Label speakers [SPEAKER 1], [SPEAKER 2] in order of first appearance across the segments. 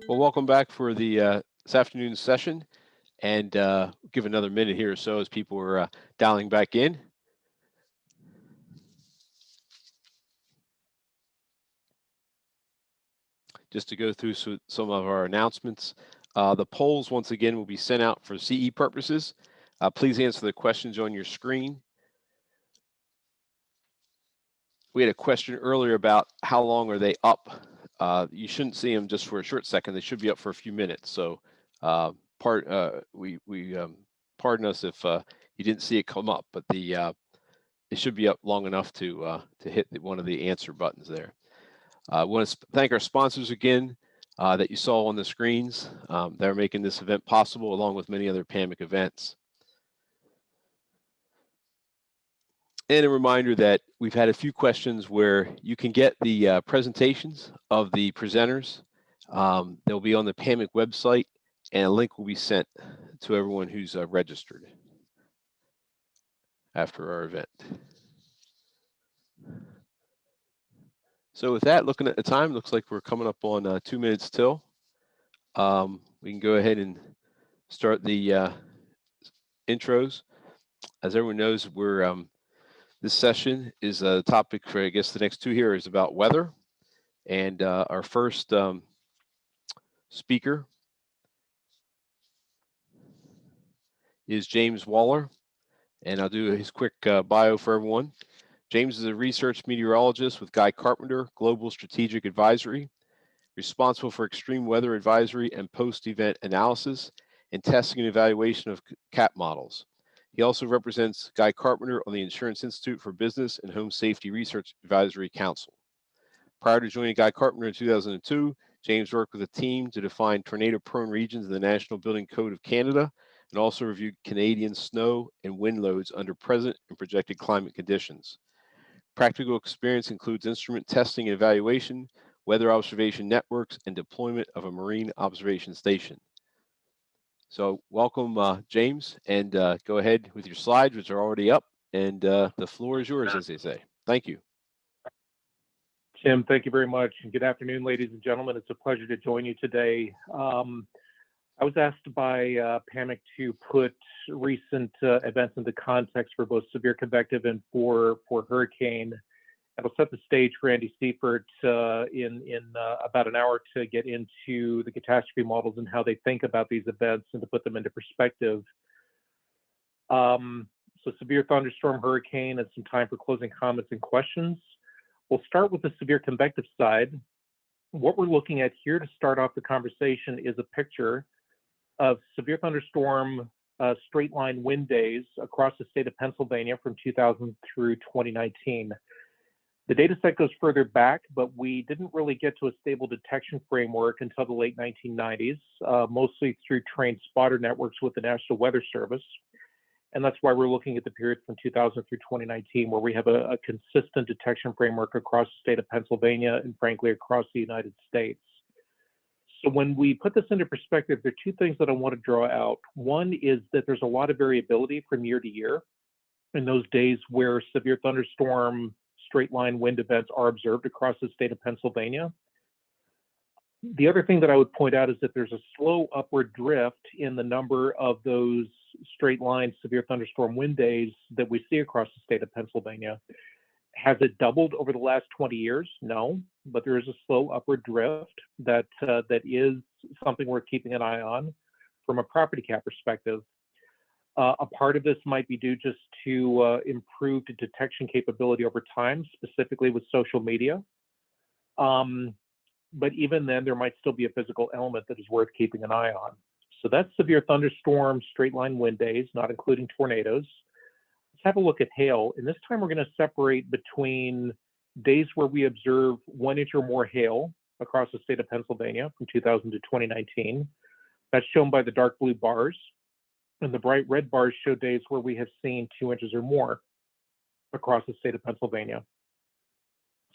[SPEAKER 1] Well, welcome back for the this afternoon's session, and give another minute here or so as people are dialing back in. Just to go through some of our announcements. The polls, once again, will be sent out for CE purposes. Please answer the questions on your screen. We had a question earlier about how long are they up. You shouldn't see them just for a short second. They should be up for a few minutes. So pardon us if you didn't see it come up, but it should be up long enough to hit one of the answer buttons there. I want to thank our sponsors again that you saw on the screens. They're making this event possible, along with many other PAMIC events. And a reminder that we've had a few questions where you can get the presentations of the presenters. They'll be on the PAMIC website, and a link will be sent to everyone who's registered after our event. So with that, looking at the time, looks like we're coming up on 2 minutes till. We can go ahead and start the intros. As everyone knows, we're this session is a topic for, I guess, the next two here is about weather. And our first speaker is James Waller. And I'll do his quick bio for everyone. James is a research meteorologist with Guy Carpenter Global Strategic Advisory, responsible for extreme weather advisory and post-event analysis and testing and evaluation of CAT models. He also represents Guy Carpenter on the Insurance Institute for Business and Home Safety Research Advisory Council. Prior to joining Guy Carpenter in 2002, James worked with a team to define tornado-prone regions in the National Building Code of Canada and also reviewed Canadian snow and wind loads under present and projected climate conditions. Practical experience includes instrument testing and evaluation, weather observation networks, and deployment of a marine observation station. So welcome, James, and go ahead with your slides, which are already up, and the floor is yours, as they say. Thank you.
[SPEAKER 2] Tim, thank you very much. And good afternoon, ladies and gentlemen. It's a pleasure to join you today. I was asked by PAMIC to put recent events into context for both severe convective and for hurricane. It'll set the stage for Andy Seifert in about an hour to get into the catastrophe models and how they think about these events and to put them into perspective. So severe thunderstorm, hurricane, and some time for closing comments and questions. We'll start with the severe convective side. What we're looking at here to start off the conversation is a picture of severe thunderstorm straight line wind days across the state of Pennsylvania from 2000 through 2019. The data set goes further back, but we didn't really get to a stable detection framework until the late 1990s, mostly through trained spotter networks with the National Weather Service. And that's why we're looking at the period from 2000 through 2019, where we have a consistent detection framework across the state of Pennsylvania and frankly, across the United States. So when we put this into perspective, there are two things that I want to draw out. One is that there's a lot of variability from year to year in those days where severe thunderstorm straight line wind events are observed across the state of Pennsylvania. The other thing that I would point out is that there's a slow upward drift in the number of those straight line severe thunderstorm wind days that we see across the state of Pennsylvania. Has it doubled over the last 20 years? No, but there is a slow upward drift that is something we're keeping an eye on from a property cat perspective. A part of this might be due just to improved detection capability over time, specifically with social media. But even then, there might still be a physical element that is worth keeping an eye on. So that's severe thunderstorm, straight line wind days, not including tornadoes. Let's have a look at hail. And this time we're going to separate between days where we observe 1 inch or more hail across the state of Pennsylvania from 2000 to 2019. That's shown by the dark blue bars. And the bright red bars show days where we have seen 2 inches or more across the state of Pennsylvania.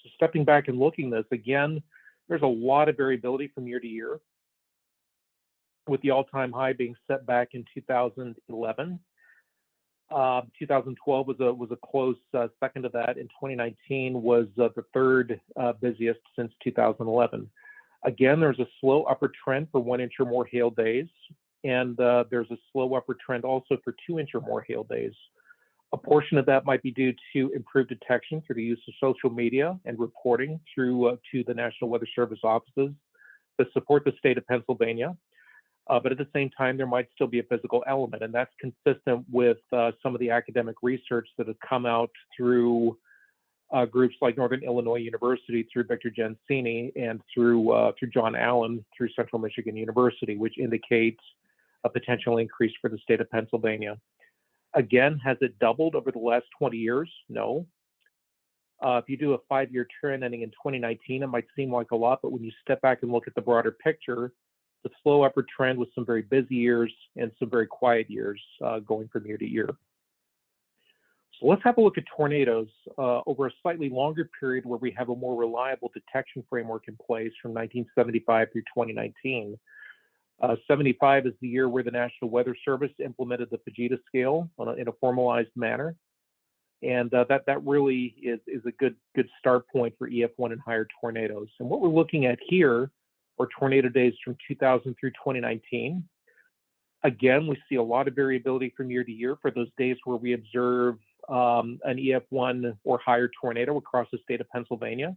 [SPEAKER 2] So stepping back and looking at this, again, there's a lot of variability from year to year, with the all-time high being set back in 2011. 2012 was a close second to that, and 2019 was the third busiest since 2011. Again, there's a slow upward trend for 1 inch or more hail days, and there's a slow upward trend also for 2 inch or more hail days. A portion of that might be due to improved detection through the use of social media and reporting through to the National Weather Service offices that support the state of Pennsylvania. But at the same time, there might still be a physical element, and that's consistent with some of the academic research that has come out through groups like Northern Illinois University, through Victor Gensini, and through John Allen, through Central Michigan University, which indicates a potential increase for the state of Pennsylvania. Again, has it doubled over the last 20 years? No. If you do a 5-year trend ending in 2019, it might seem like a lot, but when you step back and look at the broader picture, the slow upward trend with some very busy years and some very quiet years going from year to year. So let's have a look at tornadoes over a slightly longer period where we have a more reliable detection framework in place from 1975 through 2019. 75 is the year where the National Weather Service implemented the Fujita scale in a formalized manner. And that really is a good start point for EF1 and higher tornadoes. And what we're looking at here are tornado days from 2000 through 2019. Again, we see a lot of variability from year to year for those days where we observe an EF1 or higher tornado across the state of Pennsylvania.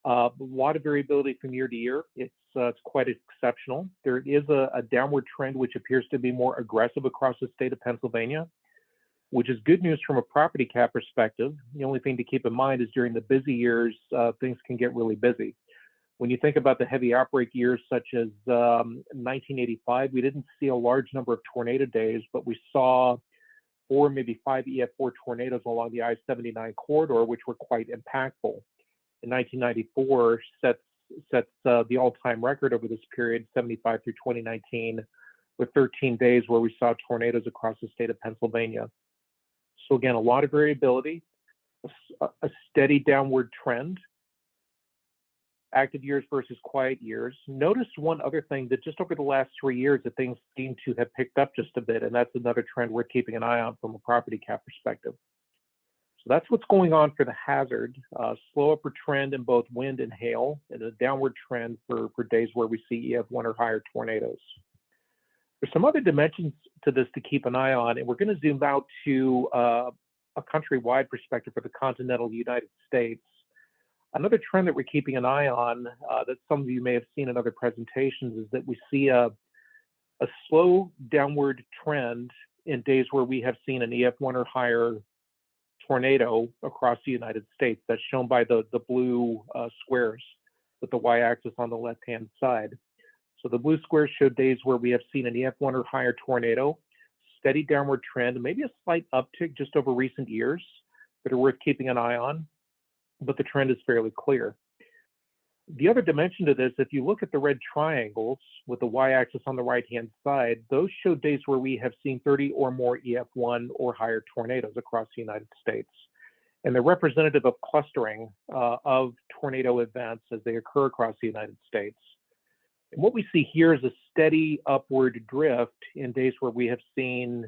[SPEAKER 2] A lot of variability from year to year. It's quite exceptional. There is a downward trend which appears to be more aggressive across the state of Pennsylvania, which is good news from a property cat perspective. The only thing to keep in mind is during the busy years, things can get really busy. When you think about the heavy outbreak years such as 1985, we didn't see a large number of tornado days, but we saw 4, maybe 5 EF4 tornadoes along the I-79 corridor, which were quite impactful. In 1994 sets the all-time record over this period, 75 through 2019, with 13 days where we saw tornadoes across the state of Pennsylvania. So again, a lot of variability, a steady downward trend, active years versus quiet years. Notice one other thing, that just over the last 3 years that things seem to have picked up just a bit, and that's another trend we're keeping an eye on from a property cat perspective. So that's what's going on for the hazard. Slow upward trend in both wind and hail, and a downward trend for days where we see EF1 or higher tornadoes. There's some other dimensions to this to keep an eye on, and we're going to zoom out to a countrywide perspective for the continental United States. Another trend that we're keeping an eye on that some of you may have seen in other presentations is that we see a slow downward trend in days where we have seen an EF1 or higher tornado across the United States. That's shown by the blue squares with the y-axis on the left-hand side. So the blue squares show days where we have seen an EF1 or higher tornado, steady downward trend, maybe a slight uptick just over recent years that are worth keeping an eye on, but the trend is fairly clear. The other dimension to this, if you look at the red triangles with the y-axis on the right-hand side, those show days where we have seen 30 or more EF1 or higher tornadoes across the United States. And they're representative of clustering of tornado events as they occur across the United States. And what we see here is a steady upward drift in days where we have seen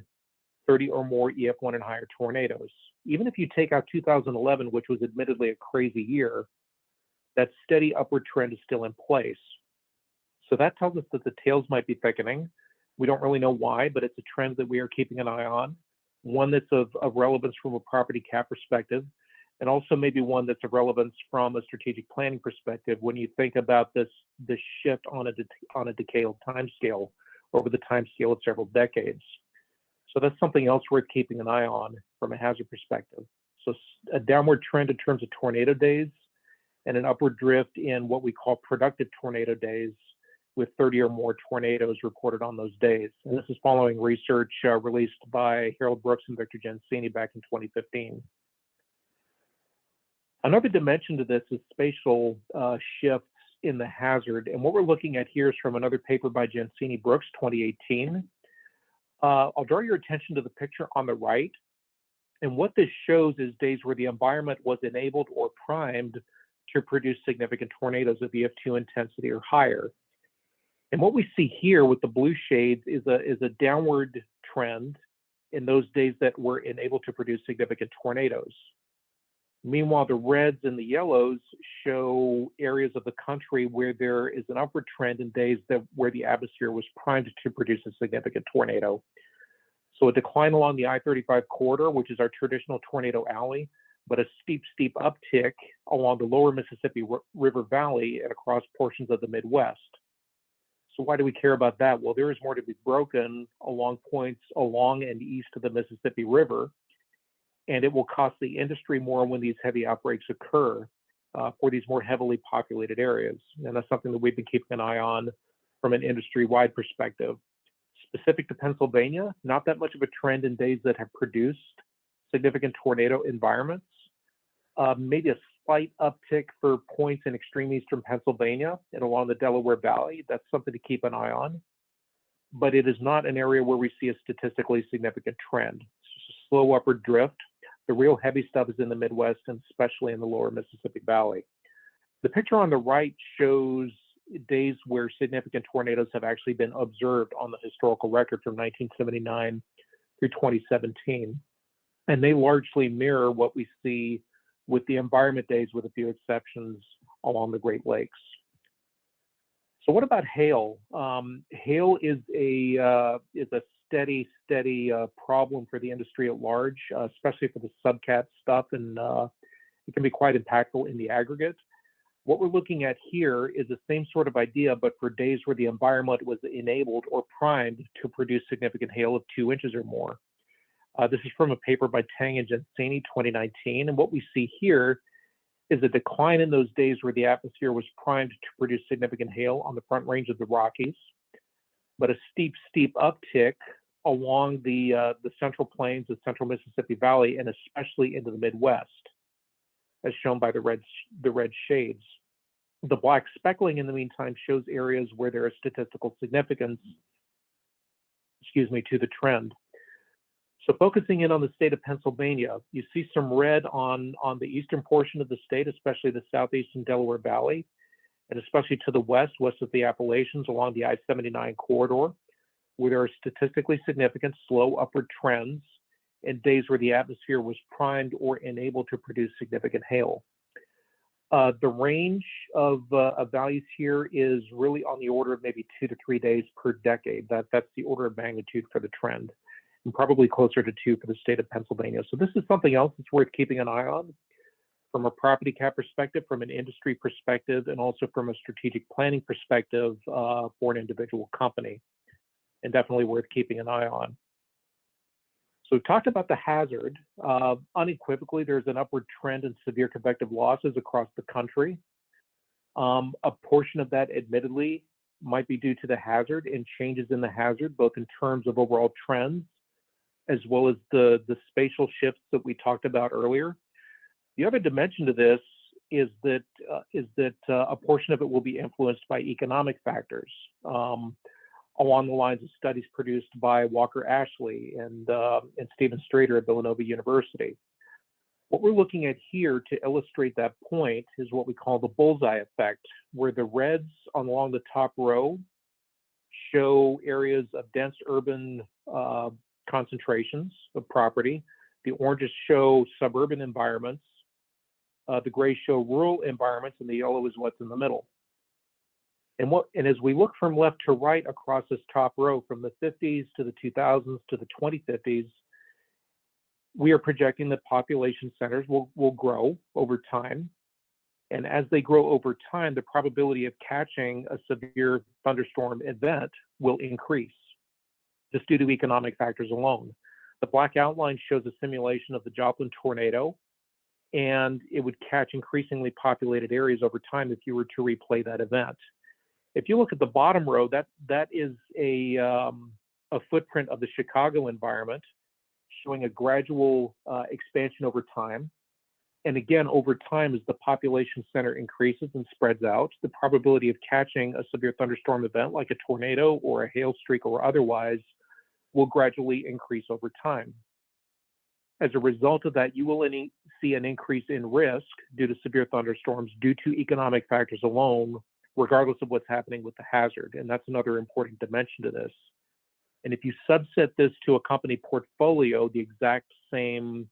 [SPEAKER 2] 30 or more EF1 and higher tornadoes. Even if you take out 2011, which was admittedly a crazy year, that steady upward trend is still in place. So that tells us that the tails might be thickening. We don't really know why, but it's a trend that we are keeping an eye on, one that's of relevance from a property cat perspective, and also maybe one that's of relevance from a strategic planning perspective when you think about this shift on a decadal time scale over the time scale of several decades. So that's something else worth keeping an eye on from a hazard perspective. So a downward trend in terms of tornado days, and an upward drift in what we call productive tornado days, with 30 or more tornadoes reported on those days. And this is following research released by Harold Brooks and Victor Gensini back in 2015. Another dimension to this is spatial shifts in the hazard. And what we're looking at here is from another paper by Gensini Brooks, 2018. I'll draw your attention to the picture on the right. And what this shows is days where the environment was enabled or primed to produce significant tornadoes of EF2 intensity or higher. And what we see here with the blue shades is a downward trend in those days that were enabled to produce significant tornadoes. Meanwhile, the reds and the yellows show areas of the country where there is an upward trend in days where the atmosphere was primed to produce a significant tornado. So a decline along the I-35 corridor, which is our traditional tornado alley, but a steep uptick along the lower Mississippi River Valley and across portions of the Midwest. So why do we care about that? Well, there is more to be broken along points along and east of the Mississippi River, and it will cost the industry more when these heavy outbreaks occur for these more heavily populated areas. And that's something that we've been keeping an eye on from an industry-wide perspective. Specific to Pennsylvania, not that much of a trend in days that have produced significant tornado environments. Maybe a slight uptick for points in extreme eastern Pennsylvania and along the Delaware Valley. That's something to keep an eye on. But it is not an area where we see a statistically significant trend. It's just a slow upward drift. The real heavy stuff is in the Midwest and especially in the lower Mississippi Valley. The picture on the right shows days where significant tornadoes have actually been observed on the historical record from 1979 through 2017. And they largely mirror what we see with the environment days, with a few exceptions along the Great Lakes. So what about hail? Hail is a steady problem for the industry at large, especially for the subcat stuff, and it can be quite impactful in the aggregate. What we're looking at here is the same sort of idea, but for days where the environment was enabled or primed to produce significant hail of 2 inches or more. This is from a paper by Tang and Gensini, 2019, and what we see here is a decline in those days where the atmosphere was primed to produce significant hail on the Front Range of the Rockies, but a steep uptick along the Central Plains, the Central Mississippi Valley, and especially into the Midwest, as shown by the red shades. The black speckling, in the meantime, shows areas where there is statistical significance, to the trend. So focusing in on the state of Pennsylvania, you see some red on the eastern portion of the state, especially the southeastern Delaware Valley, and especially to the west of the Appalachians along the I-79 corridor, where there are statistically significant slow upward trends in days where the atmosphere was primed or enabled to produce significant hail. The range of values here is really on the order of maybe 2 to 3 days per decade. That's the order of magnitude for the trend, and probably closer to 2 for the state of Pennsylvania. So this is something else that's worth keeping an eye on from a property cat perspective, from an industry perspective, and also from a strategic planning perspective for an individual company, and definitely worth keeping an eye on. So we talked about the hazard. Unequivocally, there's an upward trend in severe convective losses across the country. A portion of that, admittedly, might be due to the hazard and changes in the hazard, both in terms of overall trends, as well as the spatial shifts that we talked about earlier. The other dimension to this is that a portion of it will be influenced by economic factors, along the lines of studies produced by Walker Ashley and Stephen Strader at Villanova University. What we're looking at here to illustrate that point is what we call the bullseye effect, where the reds along the top row show areas of dense urban concentrations of property. The oranges show suburban environments. The gray show rural environments, and the yellow is what's in the middle. And as we look from left to right across this top row, from the 50s to the 2000s to the 2050s, we are projecting that population centers will grow over time. And as they grow over time, the probability of catching a severe thunderstorm event will increase, just due to economic factors alone. The black outline shows a simulation of the Joplin tornado, and it would catch increasingly populated areas over time if you were to replay that event. If you look at the bottom row, that is a footprint of the Chicago environment, showing a gradual expansion over time. And again, over time, as the population center increases and spreads out, the probability of catching a severe thunderstorm event like a tornado or a hail streak or otherwise will gradually increase over time. As a result of that, you will see an increase in risk due to severe thunderstorms due to economic factors alone, regardless of what's happening with the hazard. And that's another important dimension to this. And if you subset this to a company portfolio, the exact same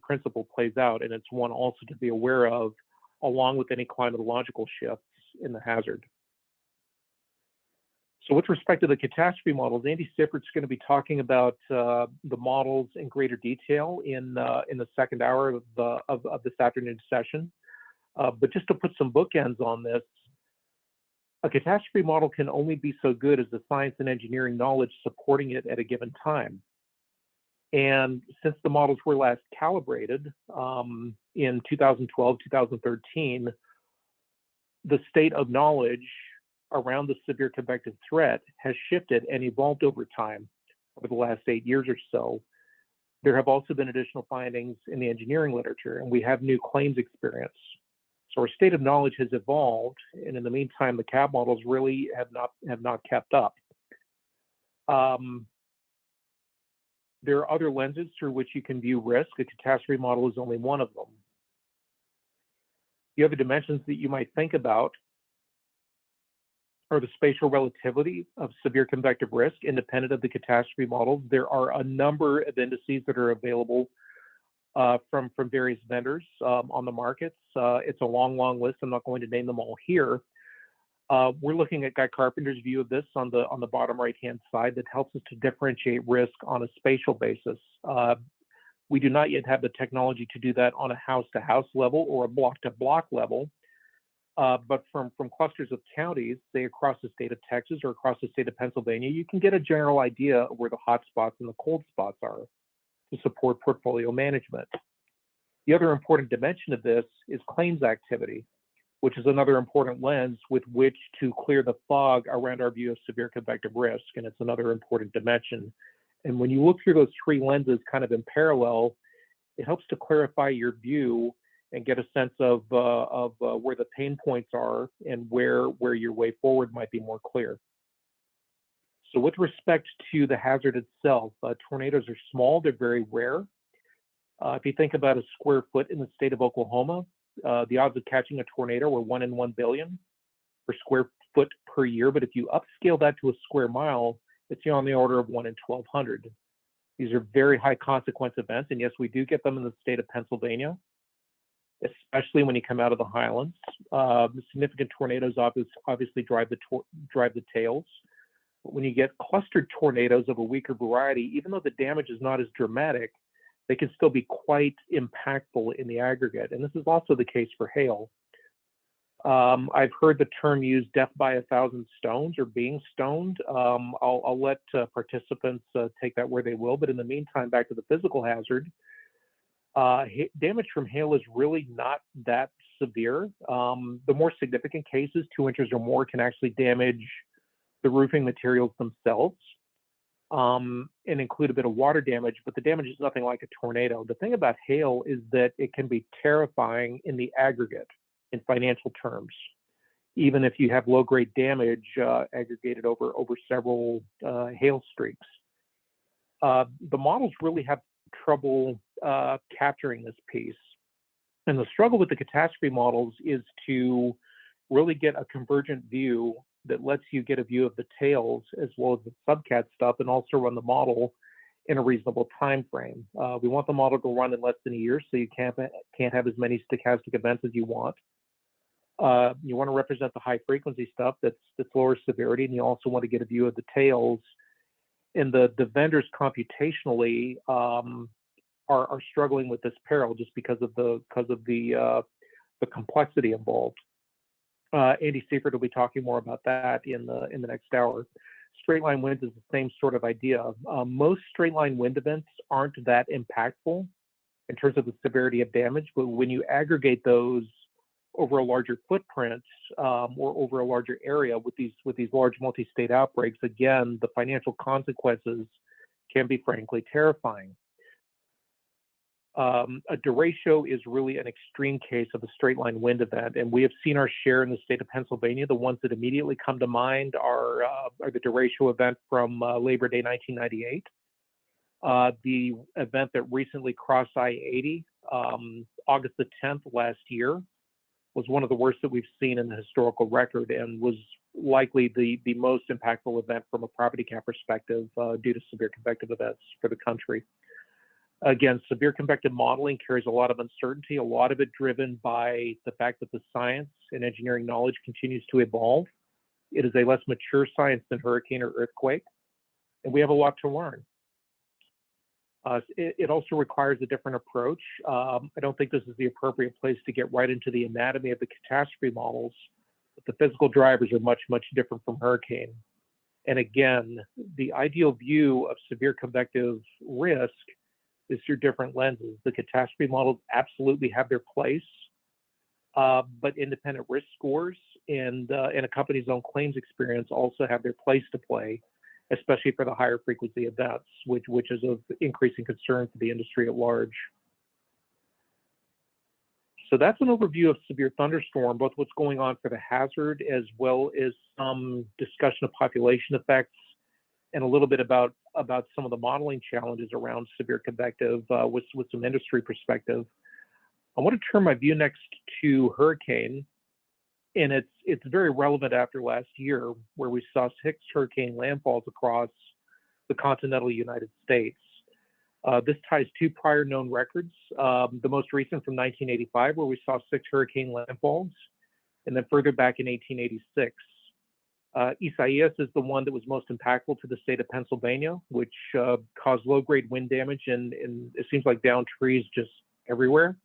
[SPEAKER 2] principle plays out, and it's one also to be aware of, along with any climatological shifts in the hazard. So with respect to the catastrophe models, Andy Siffert's going to be talking about the models in greater detail in the second hour of this afternoon's session. But just to put some bookends on this, a catastrophe model can only be so good as the science and engineering knowledge supporting it at a given time. And since the models were last calibrated in 2012, 2013, the state of knowledge around the severe convective threat has shifted and evolved over time over the last 8 years or so. There have also been additional findings in the engineering literature, and we have new claims experience. So our state of knowledge has evolved, and in the meantime, the CAB models really have not kept up. There are other lenses through which you can view risk. A catastrophe model is only one of them. The other dimensions that you might think about are the spatial relativity of severe convective risk, independent of the catastrophe models. There are a number of indices that are available from various vendors on the markets. It's a long list. I'm not going to name them all here. We're looking at Guy Carpenter's view of this on the bottom right-hand side that helps us to differentiate risk on a spatial basis. We do not yet have the technology to do that on a house-to-house level or a block-to-block level. But from clusters of counties, say across the state of Texas or across the state of Pennsylvania, you can get a general idea of where the hot spots and the cold spots are to support portfolio management. The other important dimension of this is claims activity, which is another important lens with which to clear the fog around our view of severe convective risk, and it's another important dimension. And when you look through those three lenses kind of in parallel, it helps to clarify your view and get a sense of where the pain points are and where your way forward might be more clear. So with respect to the hazard itself, tornadoes are small, they're very rare. If you think about a square foot in the state of Oklahoma, the odds of catching a tornado are 1 in 1 billion per square foot per year. But if you upscale that to a square mile, it's on the order of 1 in 1,200. These are very high consequence events. And yes, we do get them in the state of Pennsylvania, especially when you come out of the highlands. Significant tornadoes obviously drive the tails. But when you get clustered tornadoes of a weaker variety, even though the damage is not as dramatic, they can still be quite impactful in the aggregate. And this is also the case for hail. I've heard the term used, death by 1,000 stones or being stoned. I'll let participants take that where they will. But in the meantime, back to the physical hazard, damage from hail is really not that severe. The more significant cases, 2 inches or more, can actually damage the roofing materials themselves and include a bit of water damage, but the damage is nothing like a tornado. The thing about hail is that it can be terrifying in the aggregate in financial terms, even if you have low-grade damage aggregated over several hail streaks. The models really have trouble capturing this piece. And the struggle with the catastrophe models is to really get a convergent view that lets you get a view of the tails as well as the subcat stuff, and also run the model in a reasonable time frame. We want the model to run in less than a year, so you can't have as many stochastic events as you want. You want to represent the high frequency stuff that's lower severity, and you also want to get a view of the tails. And the vendors computationally are struggling with this peril just because of the complexity involved. Andy Seifert will be talking more about that in the next hour. Straight line winds is the same sort of idea. Most straight line wind events aren't that impactful in terms of the severity of damage, but when you aggregate those over a larger footprint or over a larger area with these large multi-state outbreaks, again, the financial consequences can be frankly terrifying. A derecho is really an extreme case of a straight line wind event, and we have seen our share in the state of Pennsylvania. The ones that immediately come to mind are the derecho event from Labor Day 1998, the event that recently crossed I-80, August the 10th last year, was one of the worst that we've seen in the historical record and was likely the most impactful event from a property cat perspective due to severe convective events for the country. Again, severe convective modeling carries a lot of uncertainty, a lot of it driven by the fact that the science and engineering knowledge continues to evolve. It is a less mature science than hurricane or earthquake, and we have a lot to learn. It also requires a different approach. I don't think this is the appropriate place to get right into the anatomy of the catastrophe models, but the physical drivers are much, much different from hurricane. And again, the ideal view of severe convective risk is through different lenses. The catastrophe models absolutely have their place, but independent risk scores and a company's own claims experience also have their place to play, especially for the higher frequency events, which is of increasing concern for the industry at large. So that's an overview of severe thunderstorm, both what's going on for the hazard as well as some discussion of population effects and a little bit about some of the modeling challenges around severe convective with some industry perspective. I want to turn my view next to hurricane, and it's very relevant after last year, where we saw 6 hurricane landfalls across the continental United States. This ties 2 prior known records, the most recent from 1985, where we saw 6 hurricane landfalls, and then further back in 1886. Isaias is the one that was most impactful to the state of Pennsylvania, which caused low-grade wind damage and it seems like downed trees just everywhere,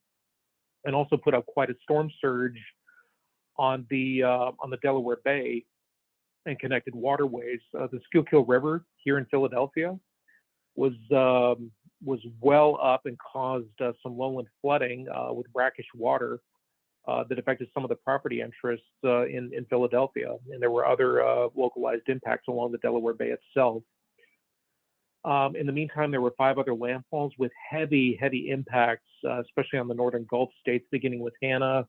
[SPEAKER 2] and also put out quite a storm surge on the Delaware Bay and connected waterways. The Schuylkill River here in Philadelphia was well up and caused some lowland flooding with brackish water that affected some of the property interests in Philadelphia. And there were other localized impacts along the Delaware Bay itself. In the meantime, there were 5 other landfalls with heavy impacts, especially on the northern Gulf states, beginning with Hannah,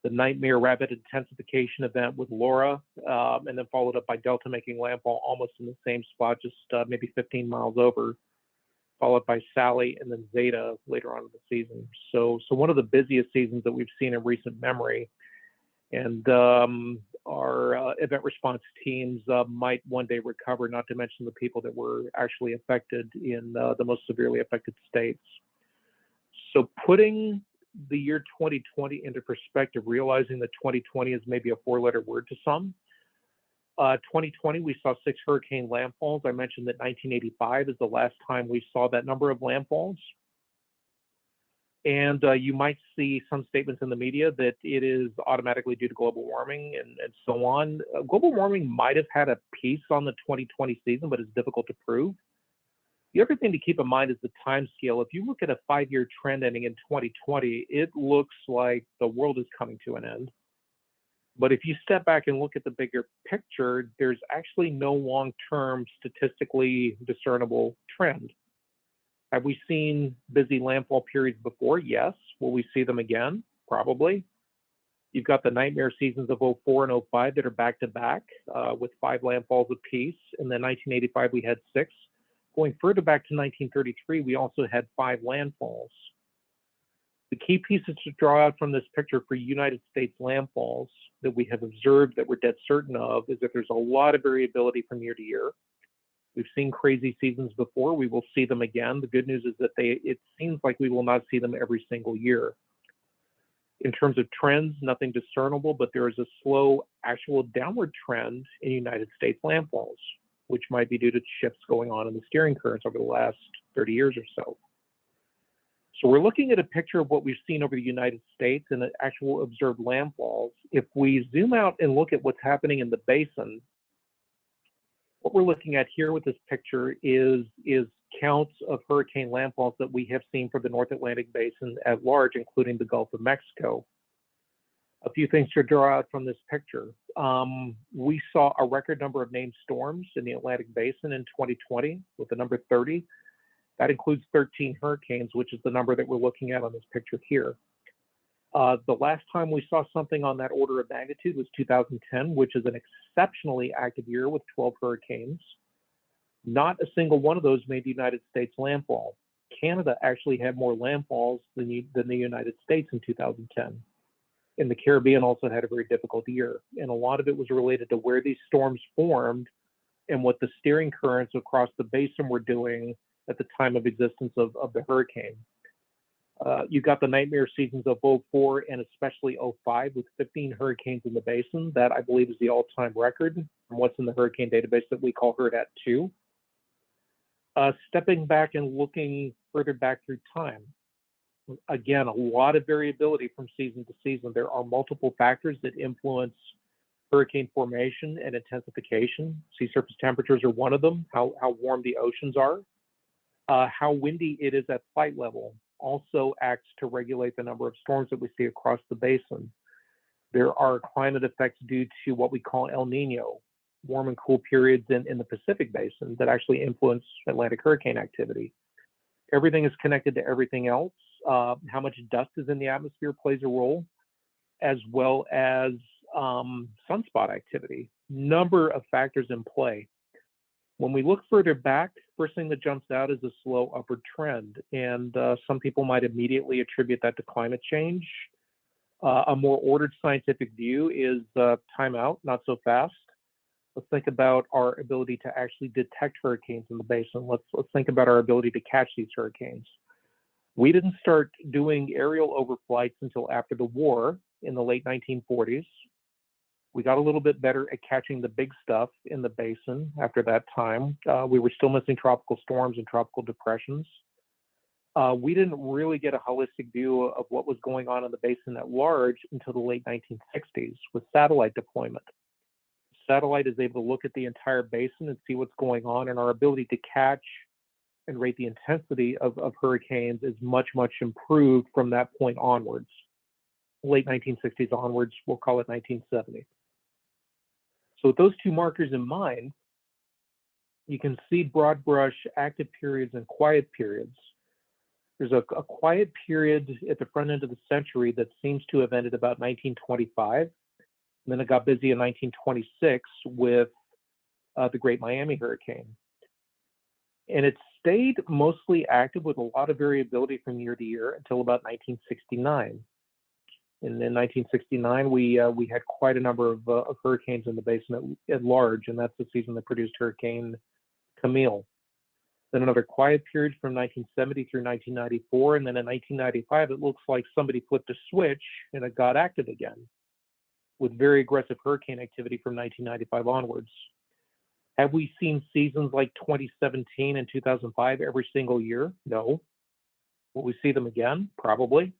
[SPEAKER 2] the Nightmare rapid intensification event with Laura, and then followed up by Delta making landfall almost in the same spot, just maybe 15 miles over, followed by Sally and then Zeta later on in the season. So one of the busiest seasons that we've seen in recent memory. And our event response teams might one day recover, not to mention the people that were actually affected in the most severely affected states. So putting the year 2020 into perspective, realizing that 2020 is maybe a 4-letter word to some. 2020, we saw 6 hurricane landfalls. I mentioned that 1985 is the last time we saw that number of landfalls. And you might see some statements in the media that it is automatically due to global warming and so on. Global warming might have had a piece on the 2020 season, but it's difficult to prove. The other thing to keep in mind is the time scale. If you look at a 5-year trend ending in 2020, it looks like the world is coming to an end. But if you step back and look at the bigger picture, there's actually no long-term statistically discernible trend. Have we seen busy landfall periods before? Yes. Will we see them again? Probably. You've got the nightmare seasons of 04 and 05 that are back-to-back with 5 landfalls apiece. And then 1985, we had 6. Going further back to 1933, we also had 5 landfalls. The key pieces to draw out from this picture for United States landfalls that we have observed that we're dead certain of is that there's a lot of variability from year to year. We've seen crazy seasons before. We will see them again. The good news is that it seems like we will not see them every single year. In terms of trends, nothing discernible, but there is a slow actual downward trend in United States landfalls, which might be due to shifts going on in the steering currents over the last 30 years or so. So we're looking at a picture of what we've seen over the United States and the actual observed landfalls. If we zoom out and look at what's happening in the basin, what we're looking at here with this picture is counts of hurricane landfalls that we have seen for the North Atlantic Basin at large, including the Gulf of Mexico. A few things to draw out from this picture. We saw a record number of named storms in the Atlantic Basin in 2020 with the number 30. That includes 13 hurricanes, which is the number that we're looking at on this picture here. The last time we saw something on that order of magnitude was 2010, which is an exceptionally active year with 12 hurricanes. Not a single one of those made the United States landfall. Canada actually had more landfalls than the United States in 2010. And the Caribbean also had a very difficult year. And a lot of it was related to where these storms formed and what the steering currents across the basin were doing at the time of existence of the hurricane. You got the nightmare seasons of '04 and especially '05 with 15 hurricanes in the basin. That, I believe, is the all-time record from what's in the hurricane database that we call HURRDAT 2. Stepping back and looking further back through time, again, a lot of variability from season to season. There are multiple factors that influence hurricane formation and intensification. Sea surface temperatures are one of them, how warm the oceans are. How windy it is at flight level also acts to regulate the number of storms that we see across the basin. There are climate effects due to what we call El Nino, warm and cool periods in the Pacific Basin that actually influence Atlantic hurricane activity. Everything is connected to everything else. How much dust is in the atmosphere plays a role, as well as sunspot activity. Number of factors in play. When we look further back, first thing that jumps out is a slow upward trend, and some people might immediately attribute that to climate change. A more ordered scientific view is time out, not so fast. Let's think about our ability to actually detect hurricanes in the basin. Let's think about our ability to catch these hurricanes. We didn't start doing aerial overflights until after the war in the late 1940s. We got a little bit better at catching the big stuff in the basin after that time. We were still missing tropical storms and tropical depressions. We didn't really get a holistic view of what was going on in the basin at large until the late 1960s with satellite deployment. Satellite is able to look at the entire basin and see what's going on, and our ability to catch and rate the intensity of hurricanes is much, much improved from that point onwards. Late 1960s onwards, we'll call it 1970. So with those two markers in mind, you can see broad brush active periods and quiet periods. There's a quiet period at the front end of the century that seems to have ended about 1925. And then it got busy in 1926 with the Great Miami Hurricane. And it stayed mostly active with a lot of variability from year to year until about 1969. And in 1969, we had quite a number of hurricanes in the basin at large, and that's the season that produced Hurricane Camille. Then another quiet period from 1970 through 1994, and then in 1995, it looks like somebody flipped a switch and it got active again with very aggressive hurricane activity from 1995 onwards. Have we seen seasons like 2017 and 2005 every single year? No. Will we see them again? Probably.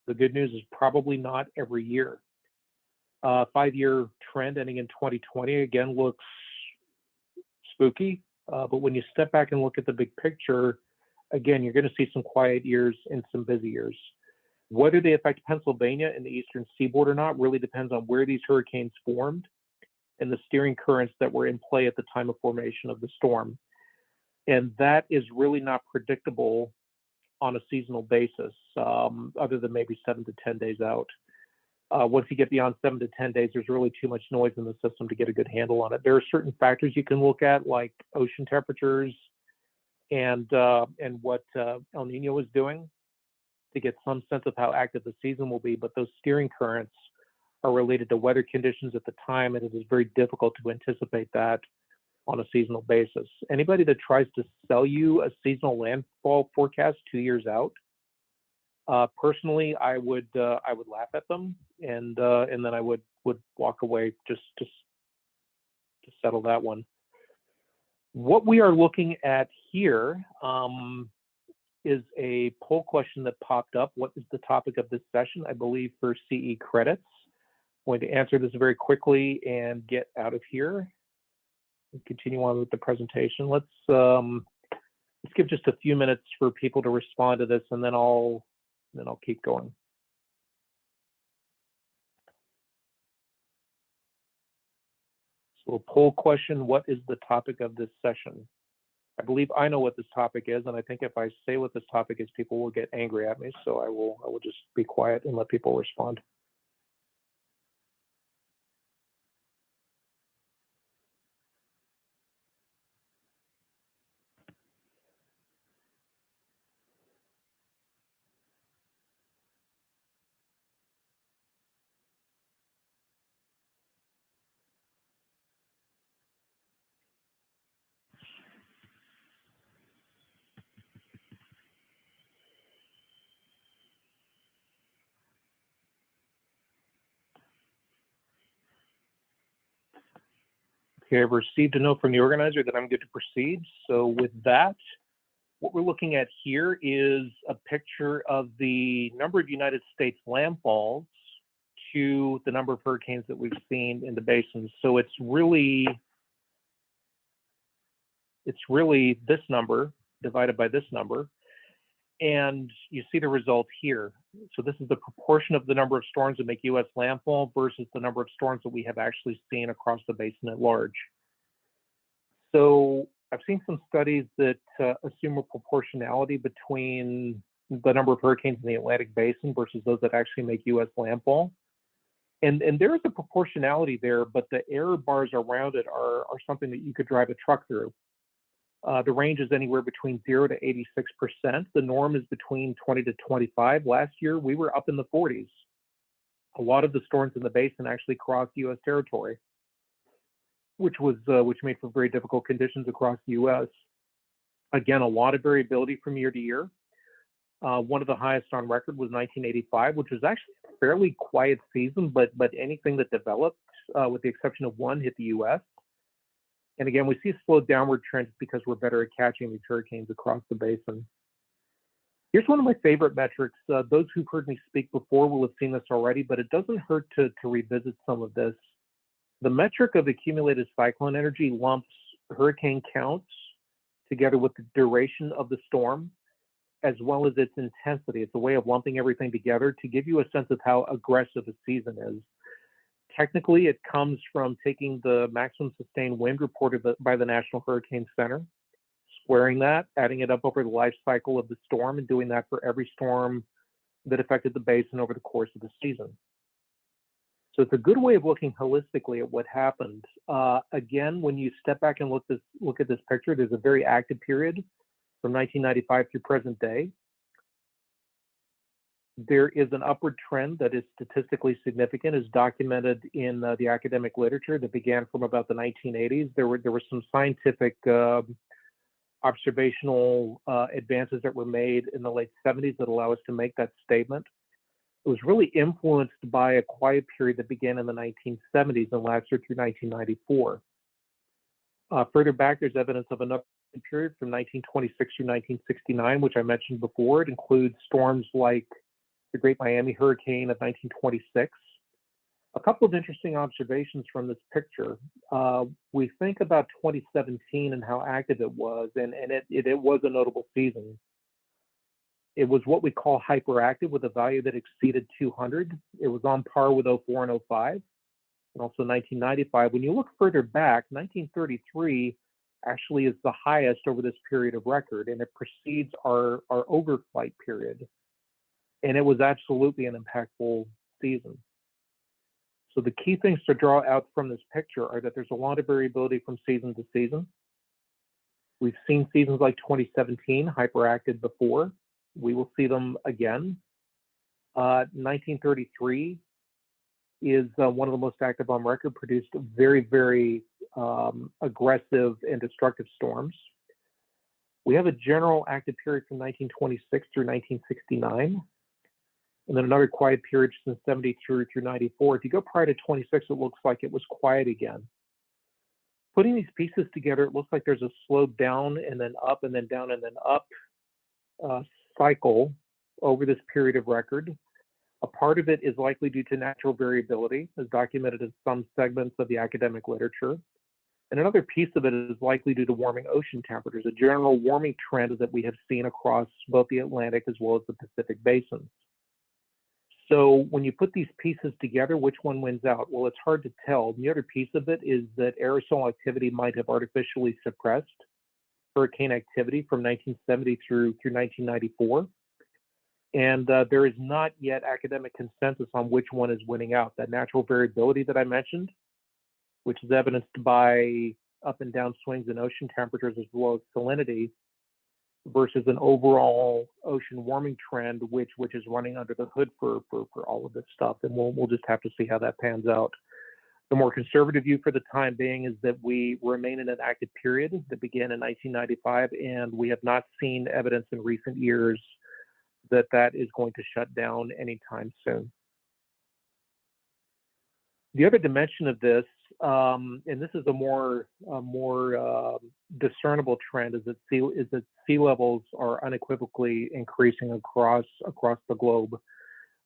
[SPEAKER 2] The good news is probably not every year. 5-year trend ending in 2020 again looks spooky, but when you step back and look at the big picture, again, you're going to see some quiet years and some busy years. Whether they affect Pennsylvania and the eastern seaboard or not really depends on where these hurricanes formed and the steering currents that were in play at the time of formation of the storm. And that is really not predictable on a seasonal basis, other than maybe 7 to 10 days out. Once you get beyond 7 to 10 days, there's really too much noise in the system to get a good handle on it. There are certain factors you can look at, like ocean temperatures and what El Nino is doing to get some sense of how active the season will be, but those steering currents are related to weather conditions at the time, and it is very difficult to anticipate that on a seasonal basis. Anybody that tries to sell you a seasonal landfall forecast 2 years out, personally, I would laugh at them, and then I would walk away just to settle that one. What we are looking at here is a poll question that popped up. What is the topic of this session? I believe for CE credits. I'm going to answer this very quickly and get out of here. Continue on with the presentation. Let's give just a few minutes for people to respond to this, and then I'll keep going. So a poll question: what is the topic of this session? I believe I know what this topic is, and I think if I say what this topic is, people will get angry at me. So I will just be quiet and let people respond. Okay, I've received a note from the organizer that I'm good to proceed. So with that, what we're looking at here is a picture of the number of United States landfalls to the number of hurricanes that we've seen in the basin. So it's really this number divided by this number. And you see the result here. So this is the proportion of the number of storms that make US landfall versus the number of storms that we have actually seen across the basin at large. So I've seen some studies that assume a proportionality between the number of hurricanes in the Atlantic basin versus those that actually make US landfall. And there is a proportionality there, but the error bars around it are something that you could drive a truck through. The range is anywhere between 0 to 86%. The norm is between 20 to 25. Last year, we were up in the 40s. A lot of the storms in the basin actually crossed U.S. territory, which made for very difficult conditions across the U.S. Again, a lot of variability from year to year. One of the highest on record was 1985, which was actually a fairly quiet season, but anything that developed, with the exception of one, hit the U.S. And again, we see a slow downward trend because we're better at catching these hurricanes across the basin. Here's one of my favorite metrics. Those who've heard me speak before will have seen this already, but it doesn't hurt to revisit some of this. The metric of accumulated cyclone energy lumps hurricane counts together with the duration of the storm, as well as its intensity. It's a way of lumping everything together to give you a sense of how aggressive a season is. Technically, it comes from taking the maximum sustained wind reported by the National Hurricane Center, squaring that, adding it up over the life cycle of the storm, and doing that for every storm that affected the basin over the course of the season. So it's a good way of looking holistically at what happened. Again, when you step back and look at this picture, there's a very active period from 1995 through present day. There is an upward trend that is statistically significant, as documented in the academic literature that began from about the 1980s. There were some scientific observational advances that were made in the late 70s that allow us to make that statement. It was really influenced by a quiet period that began in the 1970s and lasted through 1994. Further back, there's evidence of another period from 1926 through 1969, which I mentioned before. It includes storms like the Great Miami Hurricane of 1926. A couple of interesting observations from this picture. We think about 2017 and how active it was, and it was a notable season. It was what we call hyperactive, with a value that exceeded 200. It was on par with 04 and 05, and also 1995. When you look further back, 1933 actually is the highest over this period of record, and it precedes our overflight period. And it was absolutely an impactful season. So the key things to draw out from this picture are that there's a lot of variability from season to season. We've seen seasons like 2017 hyperactive before. We will see them again. 1933 is one of the most active on record, produced very, very aggressive and destructive storms. We have a general active period from 1926 through 1969. And then another quiet period since 73 through 94. If you go prior to 26, it looks like it was quiet again. Putting these pieces together, it looks like there's a slow down and then up and then down and then up cycle over this period of record. A part of it is likely due to natural variability, as documented in some segments of the academic literature. And another piece of it is likely due to warming ocean temperatures, a general warming trend that we have seen across both the Atlantic as well as the Pacific basins. So when you put these pieces together, which one wins out? Well, it's hard to tell. The other piece of it is that aerosol activity might have artificially suppressed hurricane activity from 1970 through 1994. And there is not yet academic consensus on which one is winning out. That natural variability that I mentioned, which is evidenced by up and down swings in ocean temperatures as well as salinity, versus an overall ocean warming trend, which is running under the hood for all of this stuff. And we'll just have to see how that pans out. The more conservative view for the time being is that we remain in an active period that began in 1995, and we have not seen evidence in recent years that is going to shut down anytime soon. The other dimension of this and this is a more discernible trend, is that sea levels are unequivocally increasing across the globe.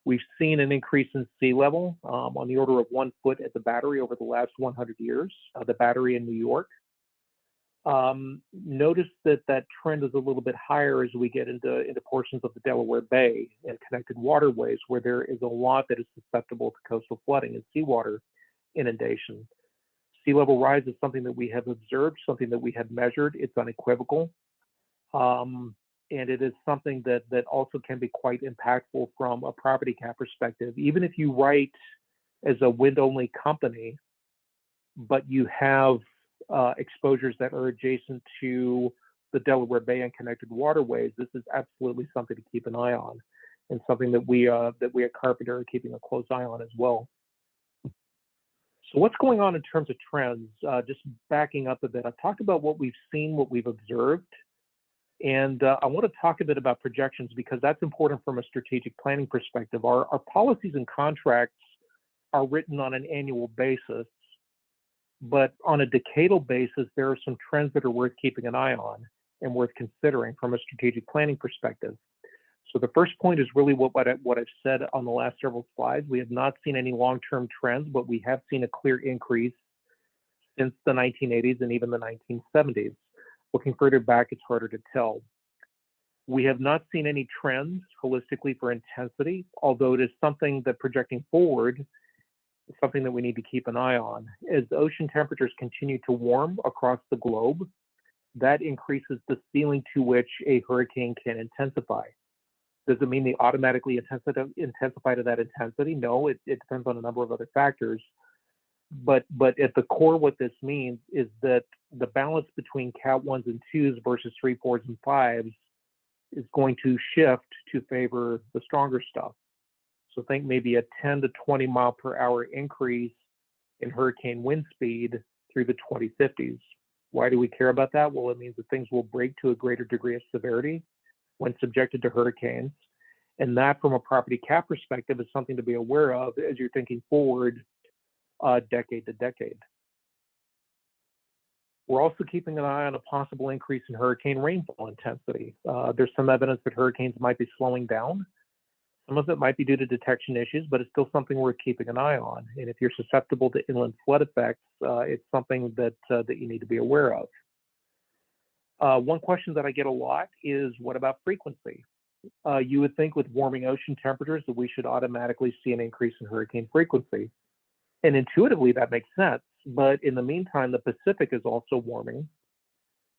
[SPEAKER 2] We've seen an increase in sea level on the order of 1 foot at the Battery over the last 100 years, the Battery in New York. Notice that trend is a little bit higher as we get into portions of the Delaware Bay and connected waterways, where there is a lot that is susceptible to coastal flooding and seawater inundation. Sea level rise is something that we have observed, something that we have measured. It's unequivocal. And it is something that also can be quite impactful from a property cat perspective. Even if you write as a wind-only company, but you have exposures that are adjacent to the Delaware Bay and connected waterways, this is absolutely something to keep an eye on, and something that we at Carpenter are keeping a close eye on as well. So what's going on in terms of trends? Just backing up a bit, I've talked about what we've seen, what we've observed, and I want to talk a bit about projections, because that's important from a strategic planning perspective. Our policies and contracts are written on an annual basis, but on a decadal basis, there are some trends that are worth keeping an eye on and worth considering from a strategic planning perspective. So the first point is really what I've said on the last several slides. We have not seen any long-term trends, but we have seen a clear increase since the 1980s and even the 1970s. Looking further back, it's harder to tell. We have not seen any trends holistically for intensity, although it is something that, projecting forward, is something that we need to keep an eye on. As ocean temperatures continue to warm across the globe, that increases the ceiling to which a hurricane can intensify. Does it mean they automatically intensify to that intensity? No, it depends on a number of other factors. But at the core, what this means is that the balance between Cat 1s and 2s versus 3, 4s, and 5s is going to shift to favor the stronger stuff. So think maybe a 10 to 20 mile per hour increase in hurricane wind speed through the 2050s. Why do we care about that? Well, it means that things will break to a greater degree of severity when subjected to hurricanes. And that, from a property cat perspective, is something to be aware of as you're thinking forward decade to decade. We're also keeping an eye on a possible increase in hurricane rainfall intensity. There's some evidence that hurricanes might be slowing down. Some of it might be due to detection issues, but it's still something worth keeping an eye on. And if you're susceptible to inland flood effects, it's something that you need to be aware of. One question that I get a lot is, what about frequency? You would think with warming ocean temperatures that we should automatically see an increase in hurricane frequency. And intuitively, that makes sense. But in the meantime, the Pacific is also warming.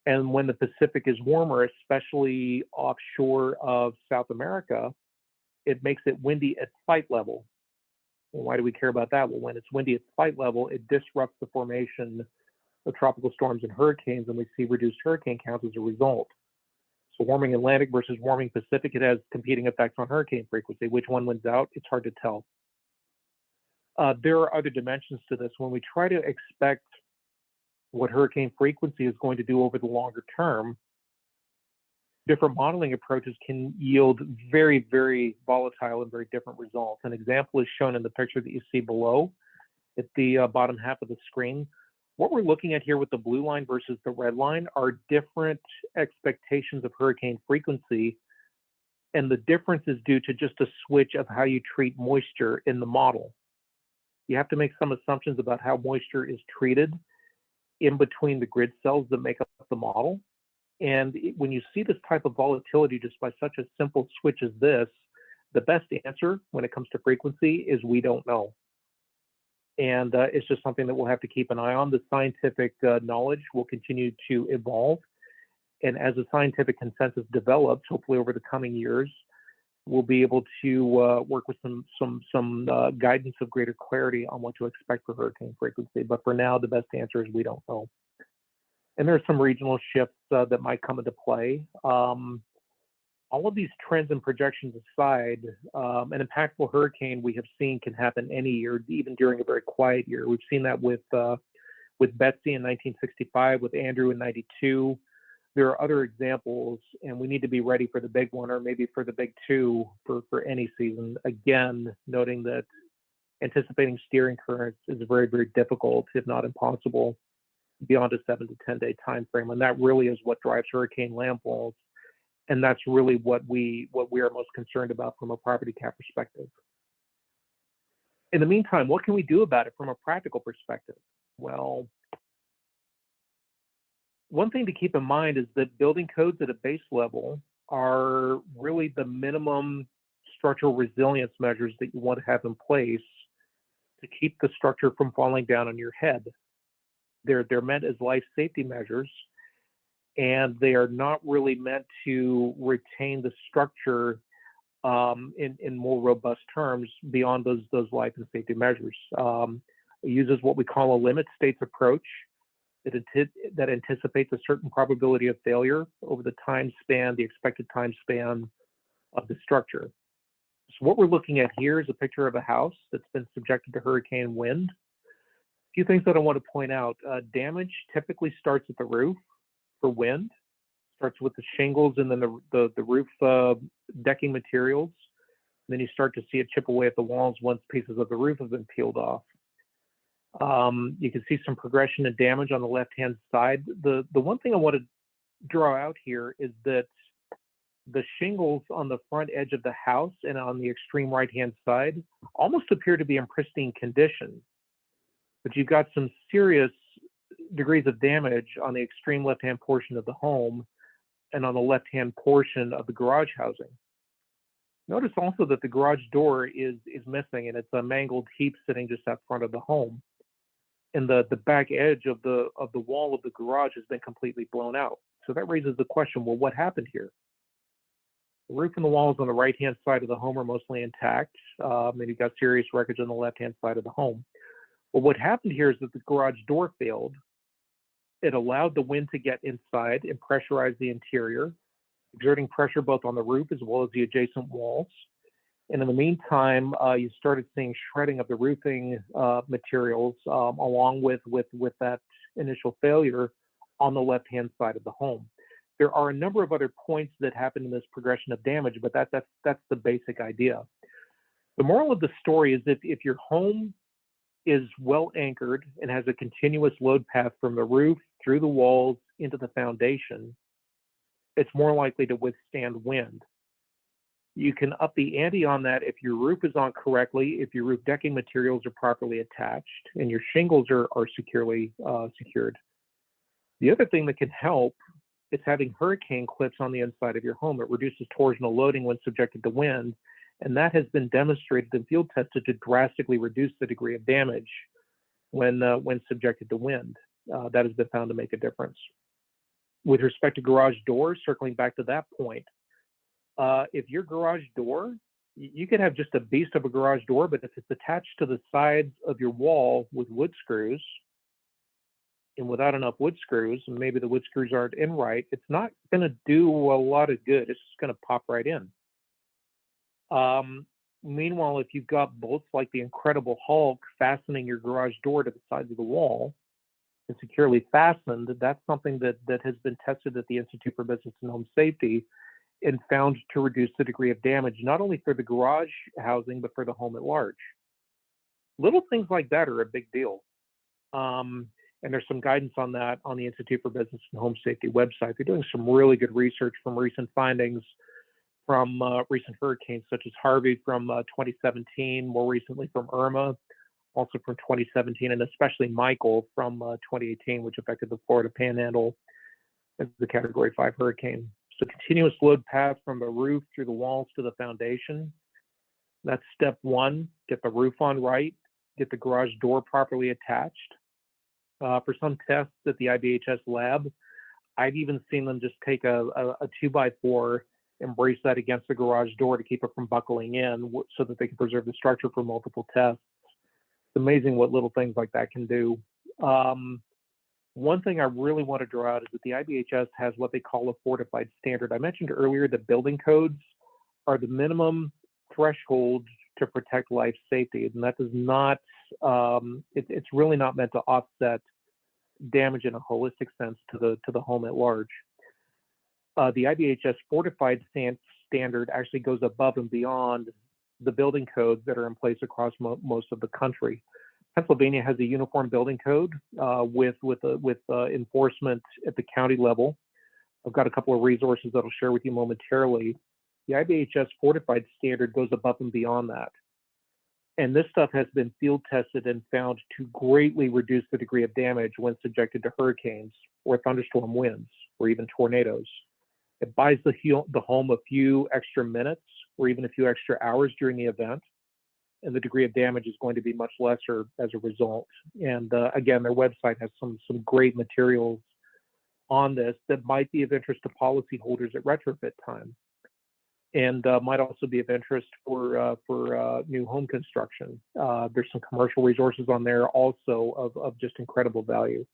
[SPEAKER 2] And when the Pacific is warmer, especially offshore of South America, it makes it windy at flight level. Well, why do we care about that? Well, when it's windy at flight level, it disrupts the formation of tropical storms and hurricanes, and we see reduced hurricane counts as a result. So warming Atlantic versus warming Pacific, it has competing effects on hurricane frequency. Which one wins out? It's hard to tell. There are other dimensions to this. When we try to expect what hurricane frequency is going to do over the longer term, different modeling approaches can yield very, very volatile and very different results. An example is shown in the picture that you see below at the bottom half of the screen. What we're looking at here with the blue line versus the red line are different expectations of hurricane frequency, and the difference is due to just a switch of how you treat moisture in the model. You have to make some assumptions about how moisture is treated in between the grid cells that make up the model. And when you see this type of volatility just by such a simple switch as this, the best answer when it comes to frequency is we don't know. And it's just something that we'll have to keep an eye on. The scientific knowledge will continue to evolve. And as the scientific consensus develops, hopefully over the coming years, we'll be able to work with some guidance of greater clarity on what to expect for hurricane frequency. But for now, the best answer is we don't know. And there are some regional shifts that might come into play. All of these trends and projections aside, an impactful hurricane we have seen can happen any year, even during a very quiet year. We've seen that with Betsy in 1965, with Andrew in 92. There are other examples, and we need to be ready for the big one, or maybe for the big two for any season. Again, noting that anticipating steering currents is very, very difficult, if not impossible, beyond a 7 to 10 day time frame. And that really is what drives hurricane landfalls. And that's really what we are most concerned about from a property cat perspective. In the meantime, what can we do about it from a practical perspective? Well, one thing to keep in mind is that building codes at a base level are really the minimum structural resilience measures that you want to have in place to keep the structure from falling down on your head. They're meant as life safety measures, and they are not really meant to retain the structure in more robust terms beyond those life and safety measures. It uses what we call a limit states approach that anticipates a certain probability of failure over the time span, the expected time span of the structure. So what we're looking at here is a picture of a house that's been subjected to hurricane wind. A few things that I want to point out. Damage typically starts at the roof for wind. Starts with the shingles and then the roof decking materials. And then you start to see it chip away at the walls once pieces of the roof have been peeled off. You can see some progression and damage on the left-hand side. The one thing I want to draw out here is that the shingles on the front edge of the house and on the extreme right-hand side almost appear to be in pristine condition. But you've got some serious degrees of damage on the extreme left-hand portion of the home and on the left-hand portion of the garage housing. Notice also that the garage door is missing, and it's a mangled heap sitting just out front of the home. And the back edge of the wall of the garage has been completely blown out. So that raises the question, well, what happened here? The roof and the walls on the right-hand side of the home are mostly intact, and you've got serious wreckage on the left-hand side of the home. Well, what happened here is that the garage door failed. It allowed the wind to get inside and pressurize the interior, exerting pressure both on the roof as well as the adjacent walls. And in the meantime, you started seeing shredding of the roofing materials along with that initial failure on the left-hand side of the home. There are a number of other points that happen in this progression of damage, but that's the basic idea. The moral of the story is if your home is well anchored and has a continuous load path from the roof through the walls into the foundation, it's more likely to withstand wind. You can up the ante on that if your roof is on correctly, if your roof decking materials are properly attached, and your shingles are securely secured. The other thing that can help is having hurricane clips on the inside of your home. It reduces torsional loading when subjected to wind, and that has been demonstrated and field tested to drastically reduce the degree of damage when subjected to wind. That has been found to make a difference. With respect to garage doors, circling back to that point, if your garage door, you could have just a beast of a garage door, but if it's attached to the sides of your wall with wood screws, and without enough wood screws, and maybe the wood screws aren't in right, it's not going to do a lot of good. It's just going to pop right in. Meanwhile, if you've got bolts like the Incredible Hulk fastening your garage door to the sides of the wall and securely fastened, that's something that has been tested at the Institute for Business and Home Safety and found to reduce the degree of damage, not only for the garage housing, but for the home at large. Little things like that are a big deal. And there's some guidance on that on the Institute for Business and Home Safety website. They're doing some really good research from recent findings from recent hurricanes, such as Harvey from 2017, more recently from Irma, also from 2017, and especially Michael from 2018, which affected the Florida Panhandle as the Category 5 hurricane. So continuous load path from the roof through the walls to the foundation. That's step one. Get the roof on right, get the garage door properly attached. For some tests at the IBHS lab, I've even seen them just take a 2x4 and brace that against the garage door to keep it from buckling in so that they can preserve the structure for multiple tests. It's amazing what little things like that can do. One thing I really want to draw out is that the IBHS has what they call a fortified standard. I mentioned earlier that building codes are the minimum threshold to protect life safety, and that does not, it's really not meant to offset damage in a holistic sense to the home at large. The IBHS fortified standard actually goes above and beyond the building codes that are in place across most of the country. Pennsylvania has a uniform building code with enforcement at the county level. I've got a couple of resources that I'll share with you momentarily. The IBHS fortified standard goes above and beyond that. And this stuff has been field tested and found to greatly reduce the degree of damage when subjected to hurricanes or thunderstorm winds or even tornadoes. It buys the home a few extra minutes or even a few extra hours during the event, and the degree of damage is going to be much lesser as a result. And again, their website has some great materials on this that might be of interest to policyholders at retrofit time, and might also be of interest for new home construction. There's some commercial resources on there also of just incredible value.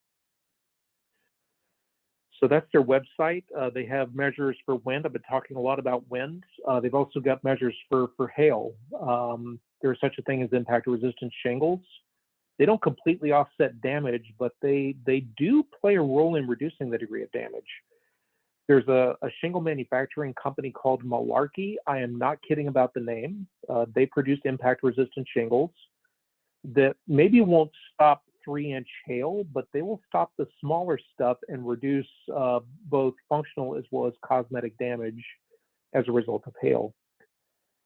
[SPEAKER 2] So that's their website. They have measures for wind. I've been talking a lot about wind. They've also got measures for hail. There's such a thing as impact-resistant shingles. They don't completely offset damage, but they do play a role in reducing the degree of damage. There's a shingle manufacturing company called Malarkey. I am not kidding about the name. They produce impact-resistant shingles that maybe won't stop 3-inch hail, but they will stop the smaller stuff and reduce both functional as well as cosmetic damage as a result of hail.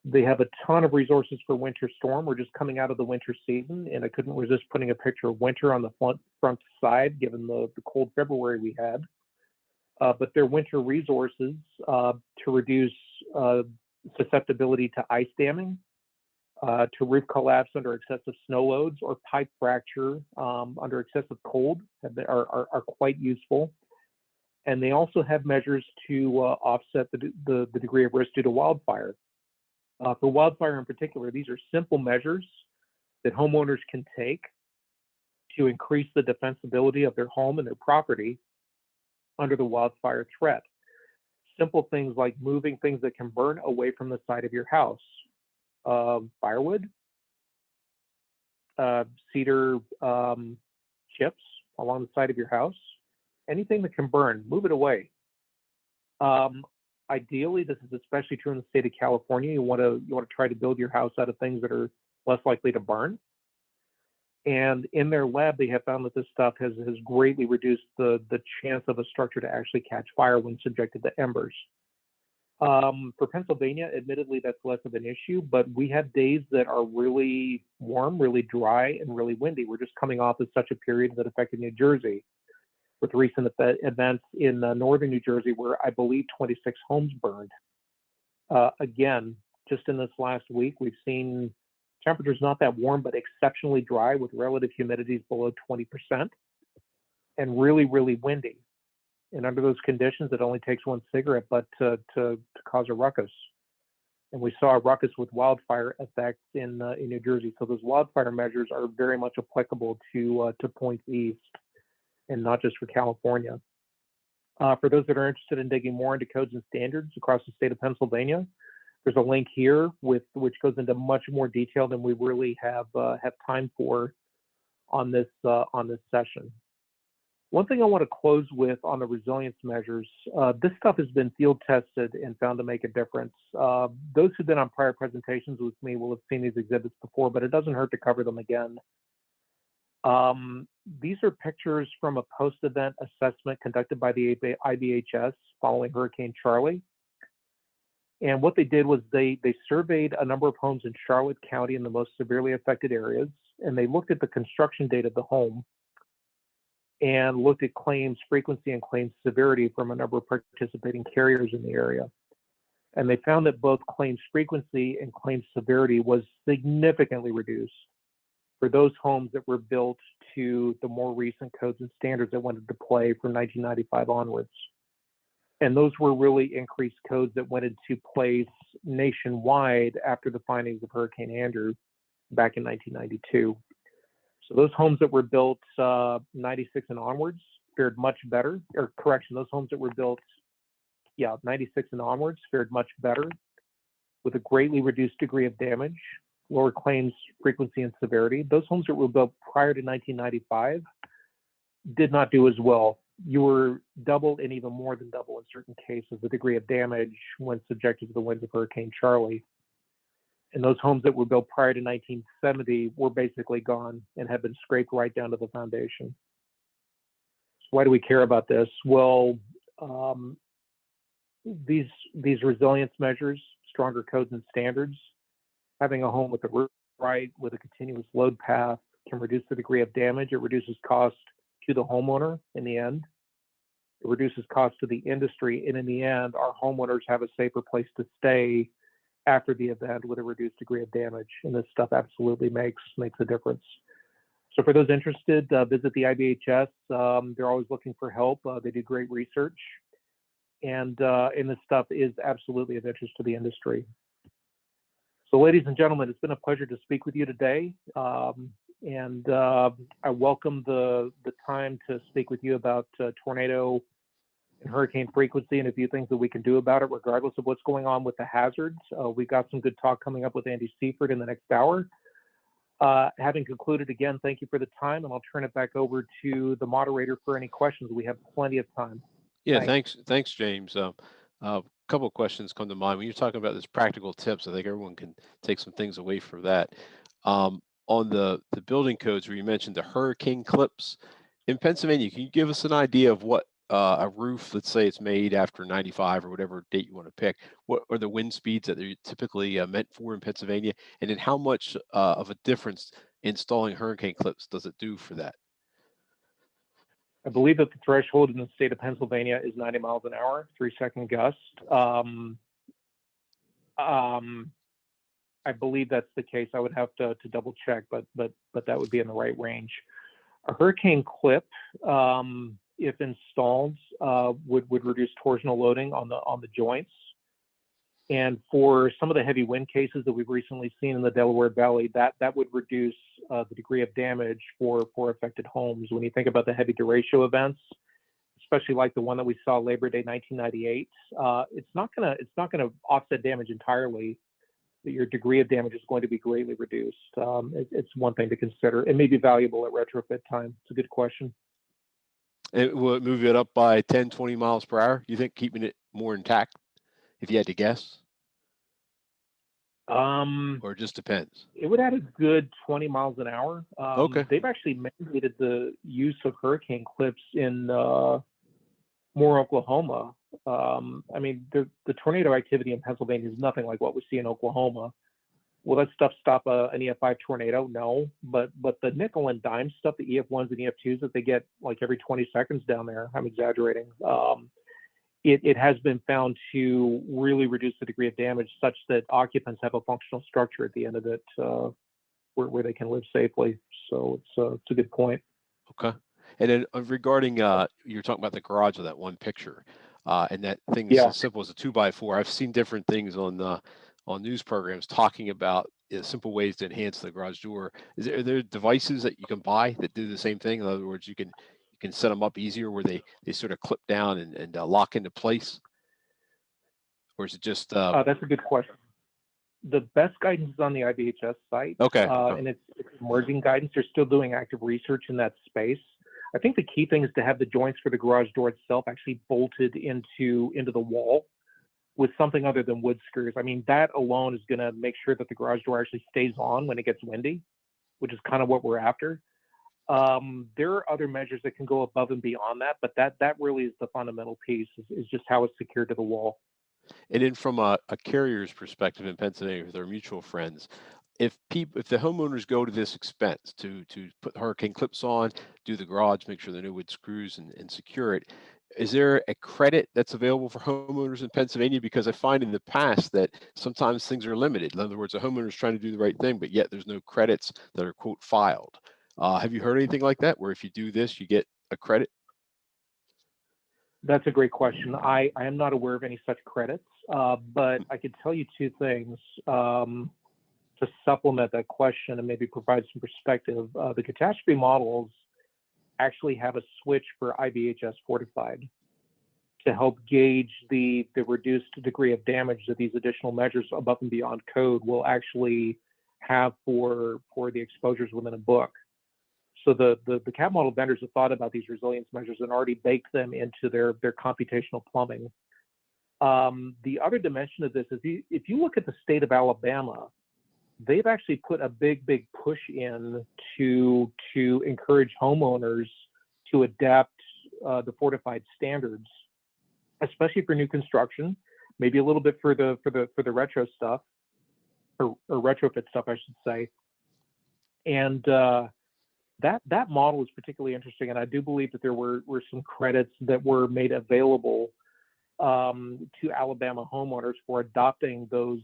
[SPEAKER 2] They have a ton of resources for winter storm. We're just coming out of the winter season, and I couldn't resist putting a picture of winter on the front side, given the cold February we had. But their winter resources to reduce susceptibility to ice damming, to roof collapse under excessive snow loads, or pipe fracture under excessive cold are quite useful. And they also have measures to offset the degree of risk due to wildfire. For wildfire in particular, these are simple measures that homeowners can take to increase the defensibility of their home and their property under the wildfire threat. Simple things like moving things that can burn away from the side of your house. Firewood, cedar chips along the side of your house, anything that can burn, move it away. Ideally, this is especially true in the state of California. You want to try to build your house out of things that are less likely to burn. And in their lab, they have found that this stuff has greatly reduced the chance of a structure to actually catch fire when subjected to embers. For Pennsylvania, admittedly, that's less of an issue, but we have days that are really warm, really dry, and really windy. We're just coming off of such a period that affected New Jersey, with recent events in northern New Jersey where I believe 26 homes burned. Again, just in this last week, we've seen temperatures not that warm, but exceptionally dry with relative humidities below 20% and really, really windy. And under those conditions, it only takes one cigarette butt to cause a ruckus. And we saw a ruckus with wildfire effects in New Jersey. So those wildfire measures are very much applicable to points east, and not just for California. For those that are interested in digging more into codes and standards across the state of Pennsylvania, there's a link here which goes into much more detail than we really have time for on this session. One thing I want to close with on the resilience measures, this stuff has been field tested and found to make a difference. Those who've been on prior presentations with me will have seen these exhibits before, but it doesn't hurt to cover them again. These are pictures from a post-event assessment conducted by the IBHS following Hurricane Charlie. And what they did was they surveyed a number of homes in Charlotte County in the most severely affected areas, and they looked at the construction date of the home and looked at claims frequency and claims severity from a number of participating carriers in the area. And they found that both claims frequency and claims severity was significantly reduced for those homes that were built to the more recent codes and standards that went into play from 1995 onwards. And those were really increased codes that went into place nationwide after the findings of Hurricane Andrew back in 1992. So those homes that were built 96 and onwards fared much better, or correction, those homes that were built, 96 and onwards fared much better with a greatly reduced degree of damage, lower claims frequency and severity. Those homes that were built prior to 1995 did not do as well. You were double and even more than double in certain cases the degree of damage when subjected to the winds of Hurricane Charlie. And those homes that were built prior to 1970 were basically gone and have been scraped right down to the foundation. So why do we care about this? Well, these resilience measures, stronger codes and standards, having a home with a roof right, with a continuous load path, can reduce the degree of damage. It reduces cost to the homeowner in the end. It reduces cost to the industry, and in the end, our homeowners have a safer place to stay after the event with a reduced degree of damage. And this stuff absolutely makes a difference. So for those interested, visit the IBHS. They're always looking for help. They do great research, and this stuff is absolutely of interest to the industry. So ladies and gentlemen, it's been a pleasure to speak with you today. And I welcome the time to speak with you about tornado and hurricane frequency and a few things that we can do about it, regardless of what's going on with the hazards. We've got some good talk coming up with Andy Seifert in the next hour. Having concluded, again, thank you for the time, and I'll turn it back over to the moderator for any questions. We have plenty of time.
[SPEAKER 1] Yeah, thanks, James. A couple of questions come to mind. When you're talking about this practical tips, I think everyone can take some things away from that. On the building codes where you mentioned the hurricane clips in Pennsylvania, can you give us an idea of what a roof, let's say it's made after 95 or whatever date you want to pick, what are the wind speeds that they're typically meant for in Pennsylvania? And then how much of a difference installing hurricane clips does it do for that?
[SPEAKER 2] I believe that the threshold in the state of Pennsylvania is 90 miles an hour, 3-second gust. I believe that's the case. I would have to double check, but that would be in the right range. A hurricane clip, if installed, would reduce torsional loading on the joints. And for some of the heavy wind cases that we've recently seen in the Delaware Valley, that would reduce the degree of damage for affected homes. When you think about the heavy derecho events, especially like the one that we saw Labor Day 1998, it's not gonna offset damage entirely, but your degree of damage is going to be greatly reduced. It's one thing to consider. It may be valuable at retrofit time. It's a good question.
[SPEAKER 1] It will move it up by 10, 20 miles per hour? You think keeping it more intact, if you had to guess? Or it just depends?
[SPEAKER 2] It would add a good 20 miles an hour.
[SPEAKER 1] Okay.
[SPEAKER 2] They've actually mandated the use of hurricane clips in Moore, Oklahoma. I mean, the tornado activity in Pennsylvania is nothing like what we see in Oklahoma. Will that stuff stop an EF5 tornado? No, but the nickel and dime stuff, the EF1s and EF2s that they get like every 20 seconds down there, I'm exaggerating. It has been found to really reduce the degree of damage such that occupants have a functional structure at the end of it where they can live safely. So it's a good point.
[SPEAKER 1] Okay. And then regarding, you're talking about the garage of that one picture, and that thing is
[SPEAKER 2] Yeah.
[SPEAKER 1] as simple as a 2x4. I've seen different things on news programs talking about simple ways to enhance the garage door. Are there devices that you can buy that do the same thing? In other words, you can set them up easier where they sort of clip down and lock into place? Or is it just?
[SPEAKER 2] That's a good question. The best guidance is on the IBHS site.
[SPEAKER 1] Okay.
[SPEAKER 2] And it's emerging guidance. They're still doing active research in that space. I think the key thing is to have the joints for the garage door itself actually bolted into the wall with something other than wood screws. I mean, that alone is going to make sure that the garage door actually stays on when it gets windy, which is kind of what we're after. There are other measures that can go above and beyond that, but that really is the fundamental piece, is just how it's secured to the wall.
[SPEAKER 1] And then from a carrier's perspective in Pennsylvania with our mutual friends, if the homeowners go to this expense to put hurricane clips on, do the garage, make sure the new wood screws and secure it, is there a credit that's available for homeowners in Pennsylvania? Because I find in the past that sometimes things are limited. In other words, a homeowner is trying to do the right thing, but yet there's no credits that are, quote, filed. Have you heard anything like that, where if you do this, you get a credit?
[SPEAKER 2] That's a great question. I am not aware of any such credits, but I could tell you two things to supplement that question and maybe provide some perspective. The catastrophe models actually have a switch for IBHS Fortified to help gauge the reduced degree of damage that these additional measures above and beyond code will actually have for the exposures within a book. So the CAT model vendors have thought about these resilience measures and already baked them into their computational plumbing. The other dimension of this is if you look at the state of Alabama, they've actually put a big push in to encourage homeowners to adapt the fortified standards, especially for new construction, maybe a little bit for the retro stuff, or retrofit stuff, I should say. And that model is particularly interesting, and I do believe that there were some credits that were made available to Alabama homeowners for adopting those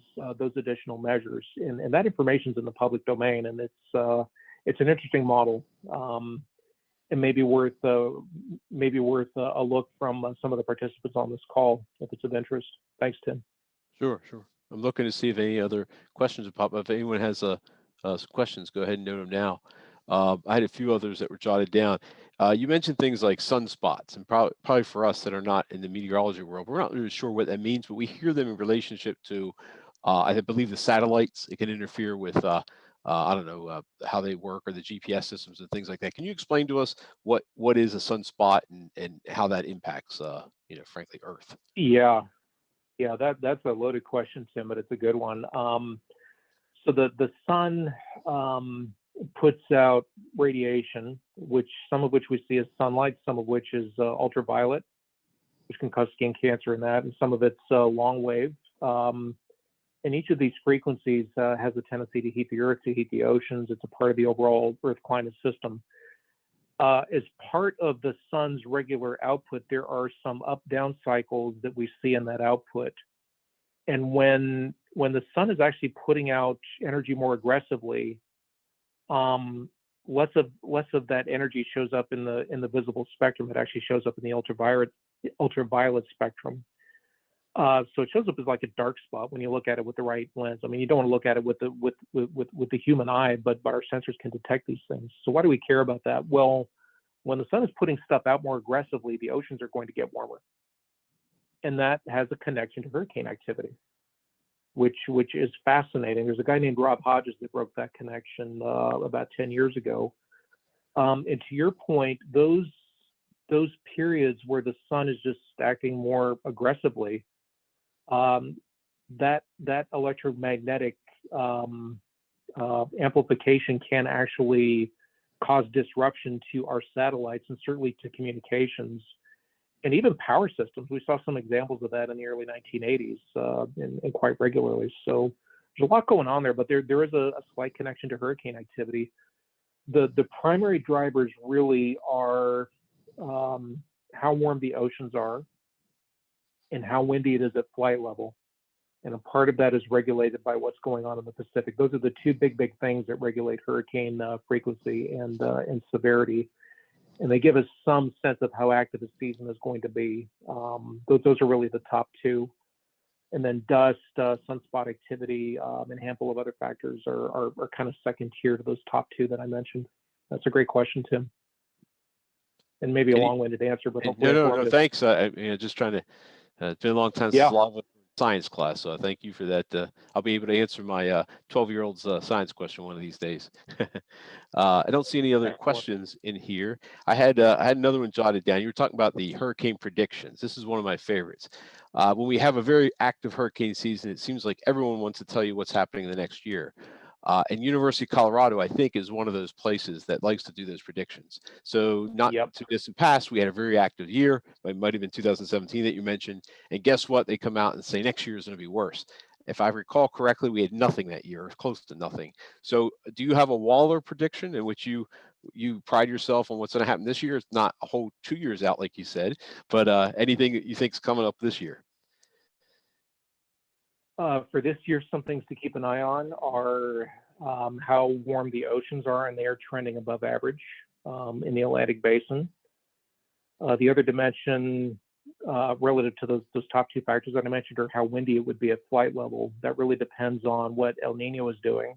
[SPEAKER 2] additional measures, and that information is in the public domain, and it's an interesting model, and maybe worth a look from some of the participants on this call if it's of interest. Thanks, Tim.
[SPEAKER 1] Sure. I'm looking to see if any other questions will pop up. If anyone has some questions, go ahead and note them now. I had a few others that were jotted down. You mentioned things like sunspots, and probably for us that are not in the meteorology world, we're not really sure what that means, but we hear them in relationship to, I believe, the satellites. It can interfere with, I don't know how they work, or the GPS systems and things like that. Can you explain to us what is a sunspot and how that impacts, frankly, Earth?
[SPEAKER 2] Yeah, that's a loaded question, Tim, but it's a good one. So the sun puts out radiation, some of which we see as sunlight, some of which is ultraviolet, which can cause skin cancer and that, and some of it's long wave. And each of these frequencies has a tendency to heat the Earth, to heat the oceans. It's a part of the overall Earth climate system. As part of the sun's regular output, there are some up-down cycles that we see in that output. And when the sun is actually putting out energy more aggressively, less of that energy shows up in the visible spectrum. It actually shows up in the ultraviolet spectrum. So it shows up as like a dark spot when you look at it with the right lens. I mean, you don't want to look at it with the human eye, but our sensors can detect these things. So why do we care about that? Well, when the sun is putting stuff out more aggressively, the oceans are going to get warmer, and that has a connection to hurricane activity, which is fascinating. There's a guy named Rob Hodges that broke that connection about 10 years ago. And to your point, those periods where the sun is just acting more aggressively, that electromagnetic amplification can actually cause disruption to our satellites and certainly to communications and even power systems. We saw some examples of that in the early 1980s and quite regularly. So there's a lot going on there, but there is a slight connection to hurricane activity. The primary drivers really are how warm the oceans are and how windy it is at flight level. And a part of that is regulated by what's going on in the Pacific. Those are the two big things that regulate hurricane frequency and severity. And they give us some sense of how active the season is going to be. Those are really the top two. And then dust, sunspot activity, and a handful of other factors are kind of second tier to those top two that I mentioned. That's a great question, Tim. And maybe a long-winded answer, but hopefully
[SPEAKER 1] no, thanks. Just trying to. It's been a long time since a science class, so thank you for that. I'll be able to answer my 12-year-old's science question one of these days. I don't see any other questions in here. I had another one jotted down. You were talking about the hurricane predictions. This is one of my favorites. When we have a very active hurricane season, it seems like everyone wants to tell you what's happening in the next year. And University of Colorado, I think, is one of those places that likes to do those predictions. So not too distant past, we had a very active year. It might have been 2017 that you mentioned. And guess what? They come out and say next year is going to be worse. If I recall correctly, we had nothing that year, close to nothing. So do you have a Waller prediction in which you pride yourself on what's going to happen this year? It's not a whole 2 years out, like you said, but anything that you think is coming up this year?
[SPEAKER 2] For this year, some things to keep an eye on are how warm the oceans are, and they are trending above average in the Atlantic Basin. The other dimension relative to those top two factors that I mentioned are how windy it would be at flight level. That really depends on what El Nino is doing.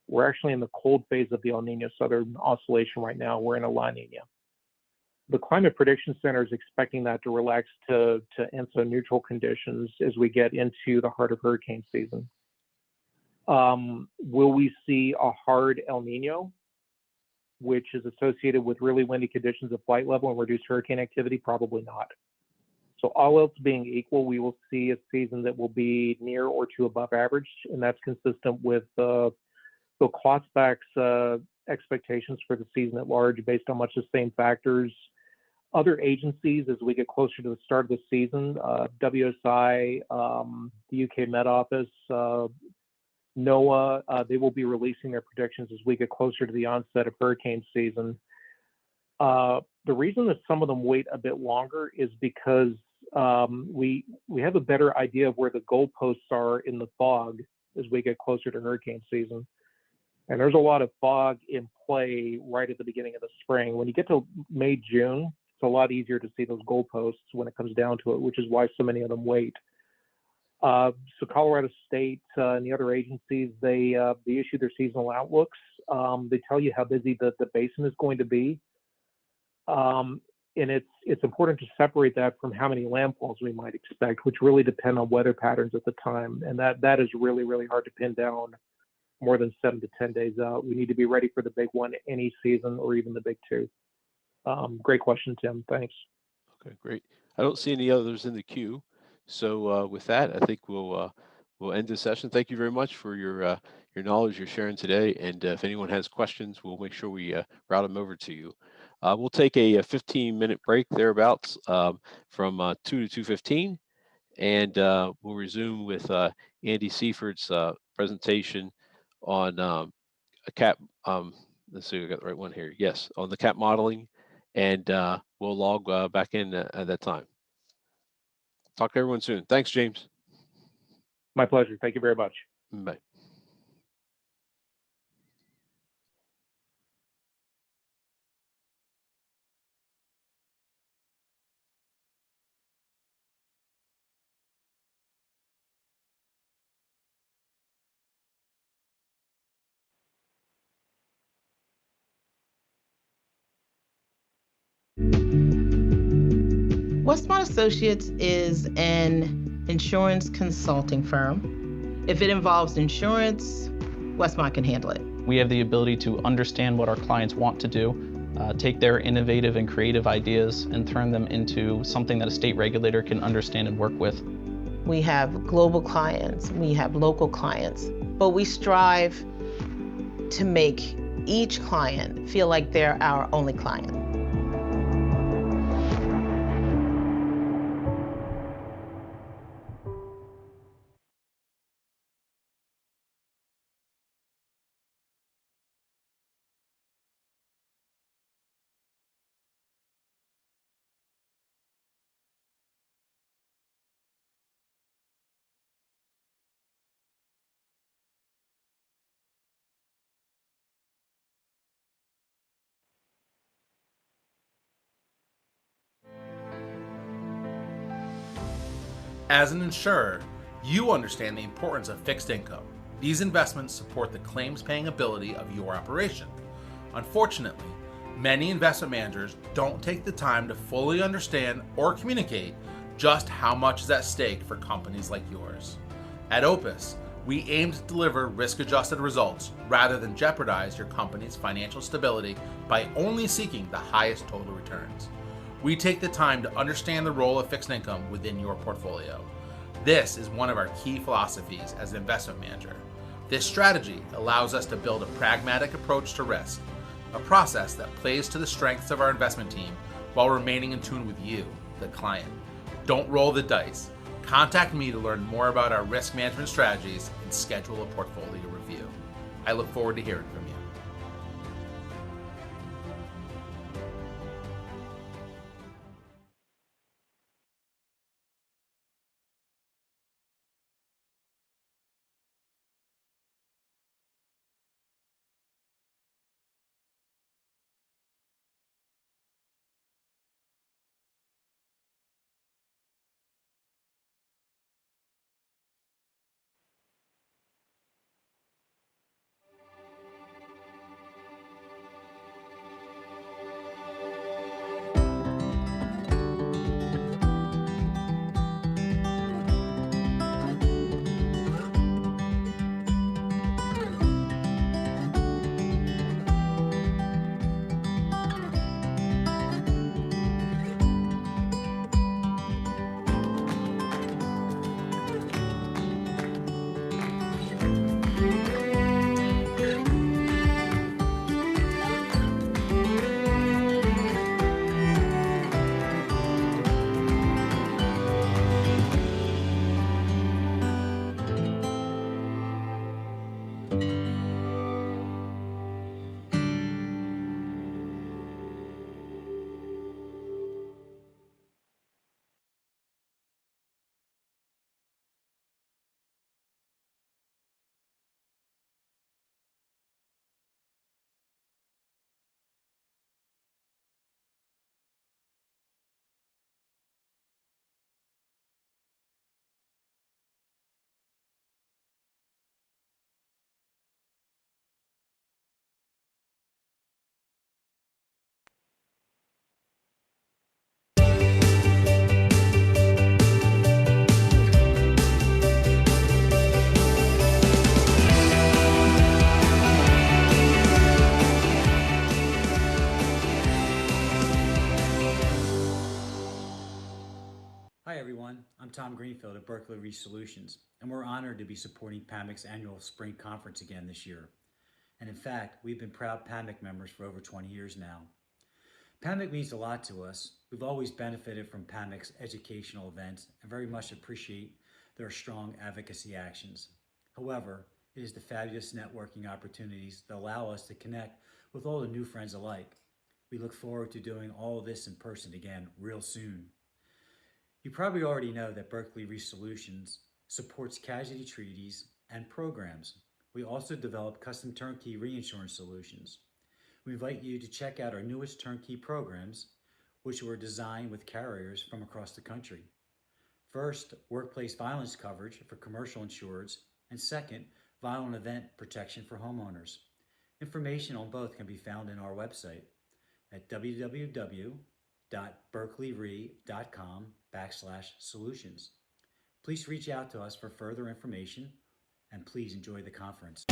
[SPEAKER 2] We're actually in the cold phase of the El Nino Southern Oscillation right now. We're in a La Nina. The Climate Prediction Center is expecting that to relax to ENSO neutral conditions as we get into the heart of hurricane season. Will we see a hard El Nino, which is associated with really windy conditions at flight level and reduced hurricane activity? Probably not. So all else being equal, we will see a season that will be near or to above average, and that's consistent with Bill Klotzbach's expectations for the season at large based on much the same factors. Other agencies, as we get closer to the start of the season, WSI, the UK Met Office, NOAA, they will be releasing their predictions as we get closer to the onset of hurricane season. The reason that some of them wait a bit longer is because we have a better idea of where the goalposts are in the fog as we get closer to hurricane season. And there's a lot of fog in play right at the beginning of the spring. When you get to May, June, it's a lot easier to see those goalposts when it comes down to it, which is why so many of them wait. So Colorado State and the other agencies, they issue their seasonal outlooks. They tell you how busy the basin is going to be. And it's important to separate that from how many landfalls we might expect, which really depend on weather patterns at the time. And that is really, really hard to pin down more than 7 to 10 days out. We need to be ready for the big one any season or even the big two. Great question, Tim. Thanks.
[SPEAKER 1] Okay, great. I don't see any others in the queue. So with that, I think we'll end this session. Thank you very much for your knowledge you're sharing today. And if anyone has questions, we'll make sure we route them over to you. We'll take a 15-minute break thereabouts from 2 to 2:15, and we'll resume with Andy Seiferd's presentation on a CAP. Let's see, I got the right one here. Yes, on the CAP modeling, and we'll log back in at that time. Talk to everyone soon. Thanks, James.
[SPEAKER 2] My pleasure. Thank you very much.
[SPEAKER 1] Bye.
[SPEAKER 3] Westmont Associates is an insurance consulting firm. If it involves insurance, Westmont can handle it.
[SPEAKER 4] We have the ability to understand what our clients want to do, take their innovative and creative ideas and turn them into something that a state regulator can understand and work with.
[SPEAKER 3] We have global clients, we have local clients, but we strive to make each client feel like they're our only client.
[SPEAKER 5] As an insurer, you understand the importance of fixed income. These investments support the claims-paying ability of your operation. Unfortunately, many investment managers don't take the time to fully understand or communicate just how much is at stake for companies like yours. At Opus, we aim to deliver risk-adjusted results rather than jeopardize your company's financial stability by only seeking the highest total returns. We take the time to understand the role of fixed income within your portfolio. This is one of our key philosophies as an investment manager. This strategy allows us to build a pragmatic approach to risk, a process that plays to the strengths of our investment team while remaining in tune with you, the client. Don't roll the dice. Contact me to learn more about our risk management strategies and schedule a portfolio review. I look forward to hearing from you.
[SPEAKER 6] Hi everyone, I'm Tom Greenfield at Berkeley Reach Solutions, and we're honored to be supporting PAMIC's annual spring conference again this year. And in fact, we've been proud PAMIC members for over 20 years now. PAMIC means a lot to us. We've always benefited from PAMIC's educational events and very much appreciate their strong advocacy actions. However, it is the fabulous networking opportunities that allow us to connect with all the new friends alike. We look forward to doing all of this in person again real soon. You probably already know that Berkeley Reach Solutions supports casualty treaties and programs. We also develop custom turnkey reinsurance solutions. We invite you to check out our newest turnkey programs, which were designed with carriers from across the country. First, workplace violence coverage for commercial insureds, and second, violent event protection for homeowners. Information on both can be found in our website at www.berkeleyre.com/solutions. Please reach out to us for further information, and please enjoy the conference.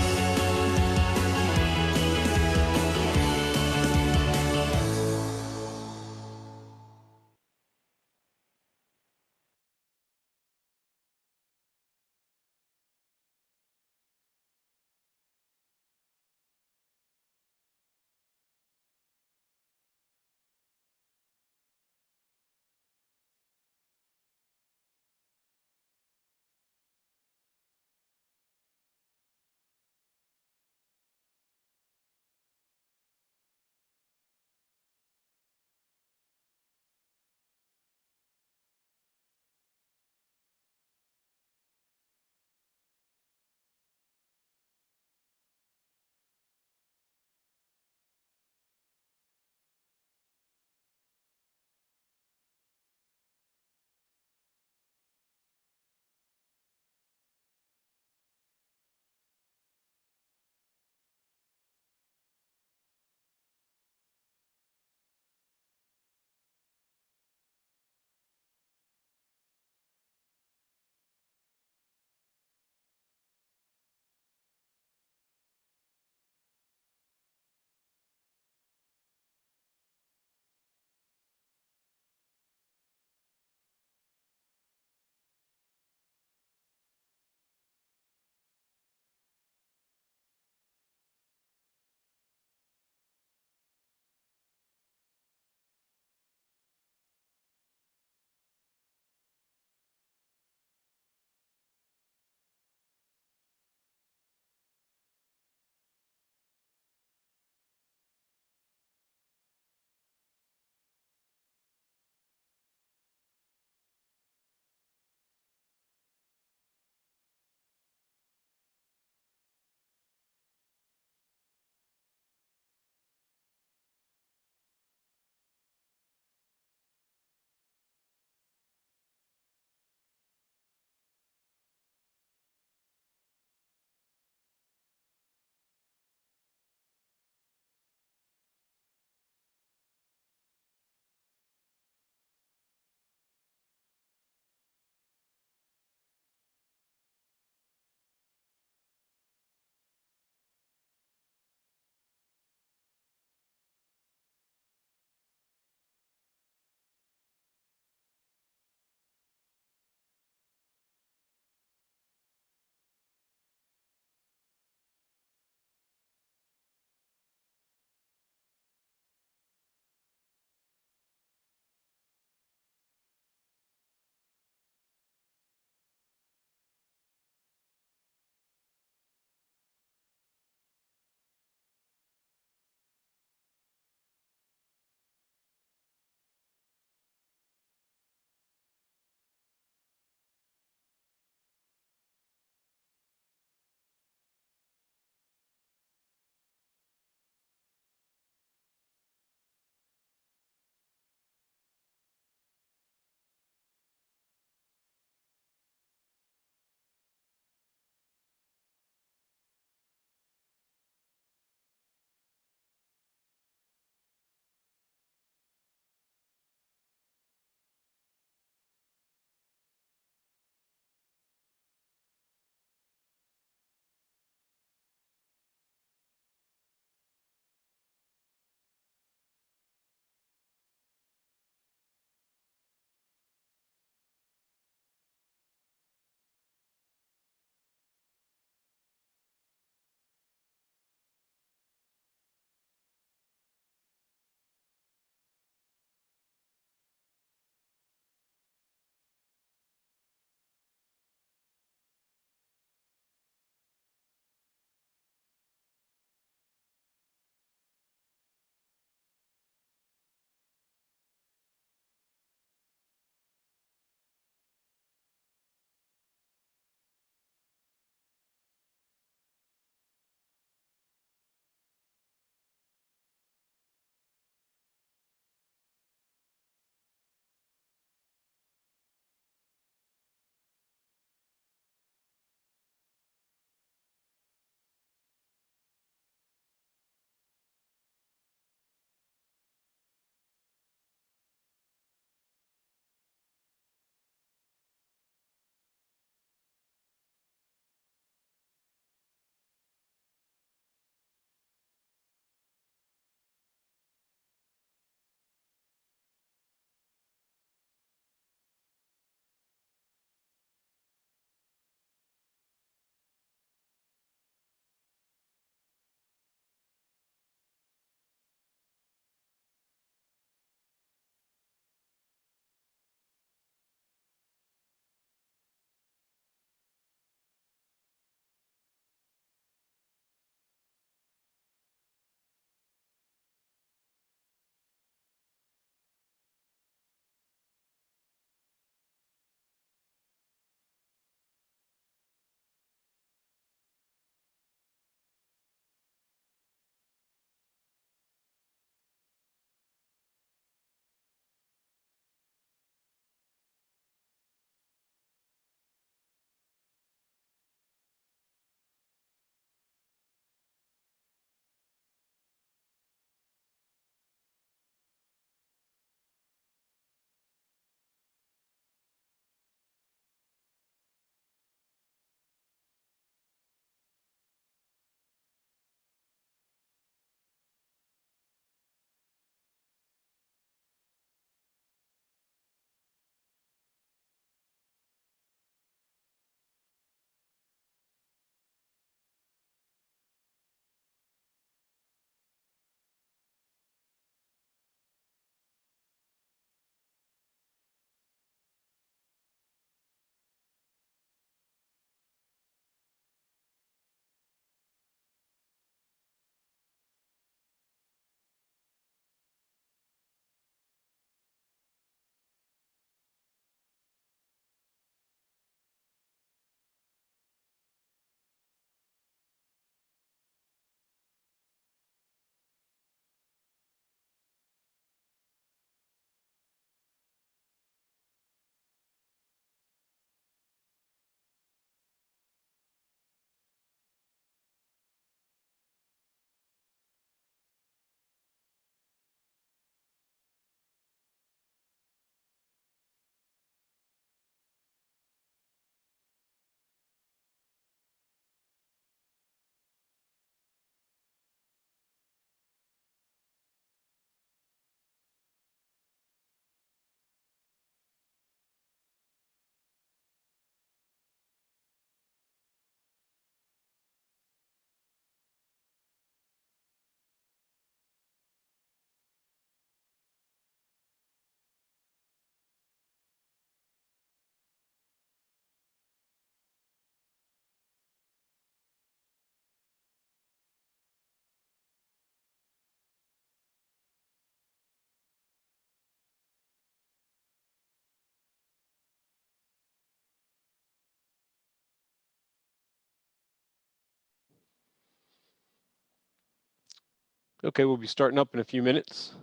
[SPEAKER 1] Okay, we'll be starting up in a few minutes.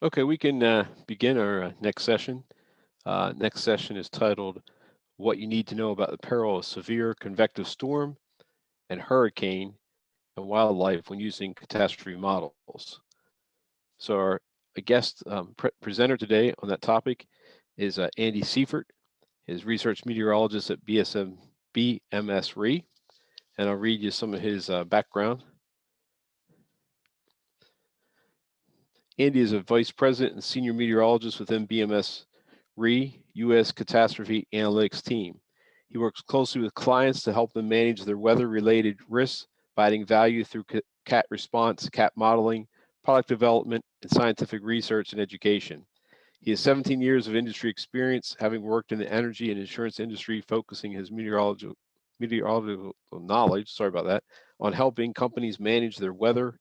[SPEAKER 1] Okay, we can begin our next session. Next session is titled What You Need to Know About the Peril of Severe Convective Storm and Hurricane and Wildlife when Using Catastrophe Models. So our guest presenter today on that topic is Andy Seifert, his research meteorologist at BMS Re, and I'll read you some of his background. Andy is a vice president and senior meteorologist within BMS Re U.S. Catastrophe Analytics team. He works closely with clients to help them manage their weather-related risks by adding value through CAT response, CAT modeling, product development, and scientific research and education. He has 17 years of industry experience, having worked in the energy and insurance industry, focusing his meteorological knowledge, on helping companies manage their weather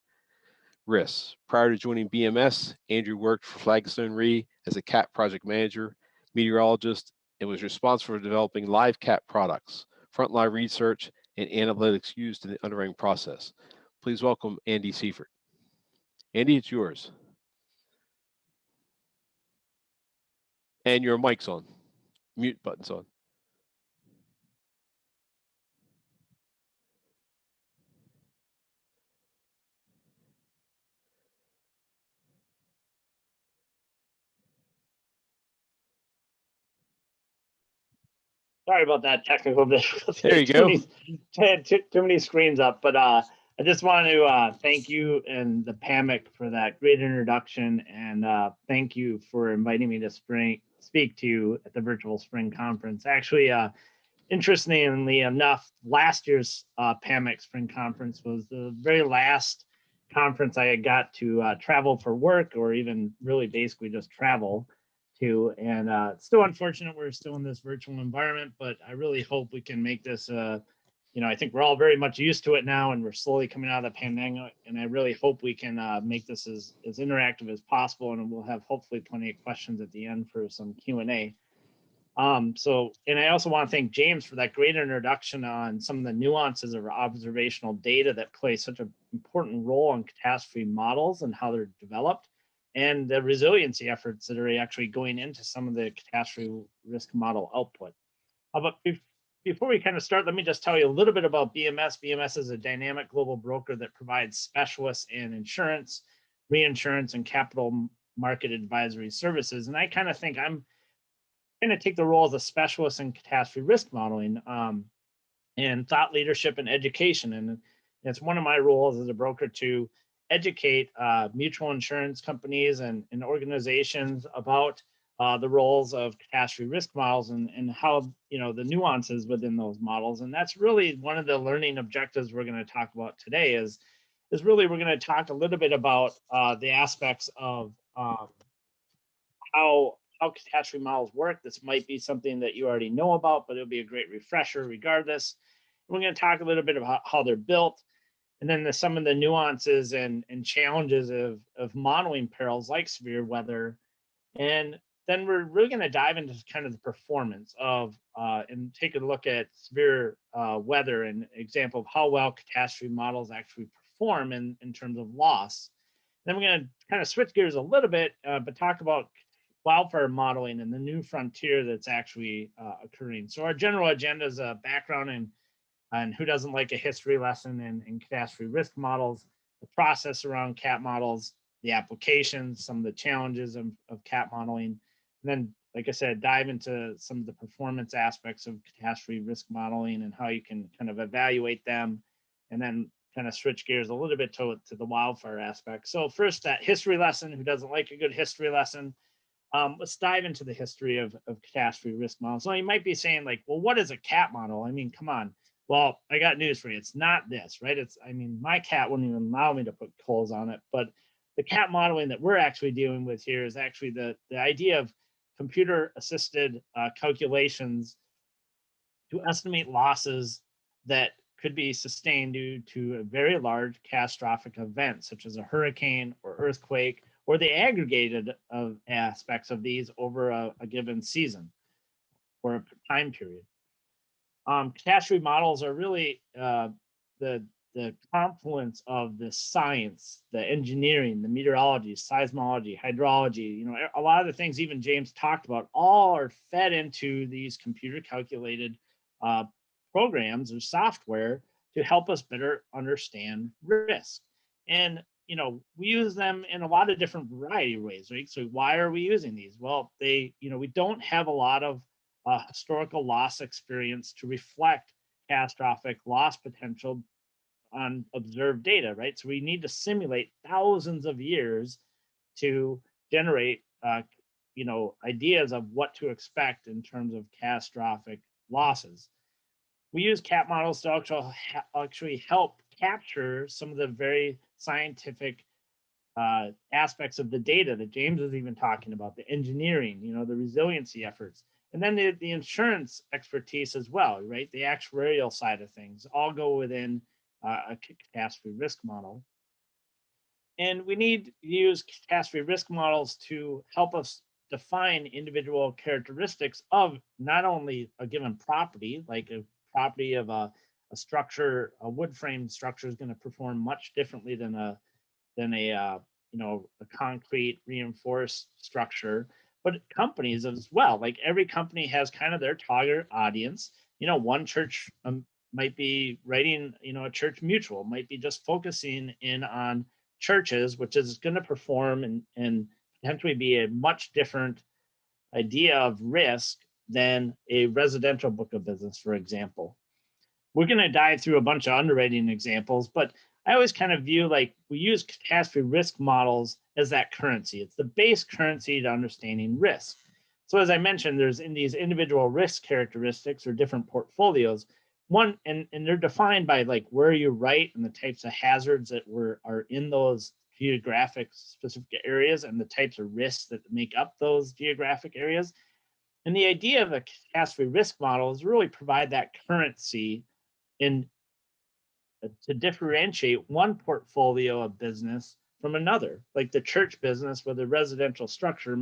[SPEAKER 1] risks. Prior to joining BMS, Andrew worked for Flagstone Re as a CAT project manager, meteorologist, and was responsible for developing live CAT products, frontline research, and analytics used in the underwriting process. Please welcome Andy Seifert. Andy, it's yours. And your mic's on. Mute button's on.
[SPEAKER 7] Sorry about that technical difficulty.
[SPEAKER 1] There you go.
[SPEAKER 7] Too many screens up, but I just want to thank you and the PAMIC for that great introduction, and thank you for inviting me to speak to you at the virtual spring conference. Actually, interestingly enough, last year's PAMIC spring conference was the very last conference I got to travel for work, or even really basically just travel to. And it's still unfortunate we're still in this virtual environment, but I really hope we can make this a I think we're all very much used to it now, and we're slowly coming out of the pandemic. And I really hope we can make this as interactive as possible, and we'll have hopefully plenty of questions at the end for some Q&A. And I also want to thank James for that great introduction on some of the nuances of observational data that play such an important role in catastrophe models and how they're developed, and the resiliency efforts that are actually going into some of the catastrophe risk model output. But before we kind of start, let me just tell you a little bit about BMS. BMS is a dynamic global broker that provides specialists in insurance, reinsurance, and capital market advisory services. And I kind of think I'm going to take the role as a specialist in catastrophe risk modeling and thought leadership and education. And it's one of my roles as a broker to educate mutual insurance companies and organizations about the roles of catastrophe risk models and how, the nuances within those models. And that's really one of the learning objectives we're going to talk about today is really we're going to talk a little bit about the aspects of how catastrophe models work. This might be something that you already know about, but it'll be a great refresher regardless. We're going to talk a little bit about how they're built, and then some of the nuances and challenges of modeling perils like severe weather. And then we're really going to dive into kind of the performance of and take a look at severe weather and example of how well catastrophe models actually perform in terms of loss. Then we're going to kind of switch gears a little bit, but talk about wildfire modeling and the new frontier that's actually occurring. So our general agenda is a background and who doesn't like a history lesson in catastrophe risk models, the process around CAT models, the applications, some of the challenges of CAT modeling, and then, like I said, dive into some of the performance aspects of catastrophe risk modeling and how you can kind of evaluate them, and then kind of switch gears a little bit to the wildfire aspect. So first, that history lesson, who doesn't like a good history lesson? Let's dive into the history of catastrophe risk models. So you might be saying like, well, what is a CAT model? I mean, come on. Well, I got news for you. It's not this, right? My CAT wouldn't even allow me to put coals on it, but the CAT modeling that we're actually dealing with here is actually the idea of computer assisted calculations to estimate losses that could be sustained due to a very large catastrophic event, such as a hurricane or earthquake, or the aggregated of aspects of these over a given season or a time period. Catastrophe models are really the confluence of the science, the engineering, the meteorology, seismology, hydrology. A lot of the things even James talked about all are fed into these computer calculated programs or software to help us better understand risk. And we use them in a lot of different variety of ways, right? So why are we using these? Well, we don't have a lot of historical loss experience to reflect catastrophic loss potential on observed data, right? So we need to simulate thousands of years to generate, ideas of what to expect in terms of catastrophic losses. We use CAT models to actually help capture some of the very scientific aspects of the data that James was even talking about, the engineering, the resiliency efforts, and then the insurance expertise as well, right? The actuarial side of things all go within a catastrophe risk model. And we need to use catastrophe risk models to help us define individual characteristics of not only a given property, like a property of a structure, a wood frame structure is going to perform much differently than a concrete reinforced structure, but companies as well. Like every company has kind of their target audience. One church might be writing, a church mutual might be just focusing in on churches, which is going to perform and potentially be a much different idea of risk than a residential book of business, for example. We're going to dive through a bunch of underwriting examples, but I always kind of view like we use catastrophe risk models as that currency. It's the base currency to understanding risk. So as I mentioned, there's in these individual risk characteristics or different portfolios, one, and they're defined by like where you write and the types of hazards that are in those geographic specific areas and the types of risks that make up those geographic areas. And the idea of a catastrophe risk model is really provide that currency and to differentiate one portfolio of business from another. Like the church business with a residential structure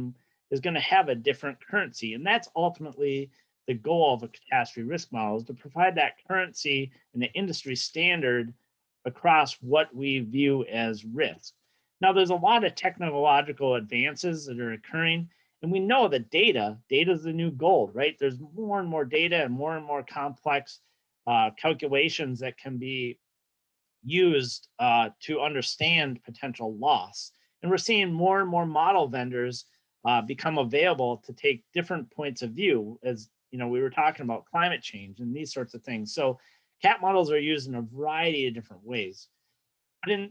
[SPEAKER 7] is going to have a different currency. And that's ultimately the goal of a catastrophe risk model, is to provide that currency and the industry standard across what we view as risk. Now, there's a lot of technological advances that are occurring, and we know that data is the new gold, right? There's more and more data and more complex calculations that can be used to understand potential loss. And we're seeing more and more model vendors become available to take different points of view, as you know, we were talking about climate change and these sorts of things. So CAT models are used in a variety of different ways. But in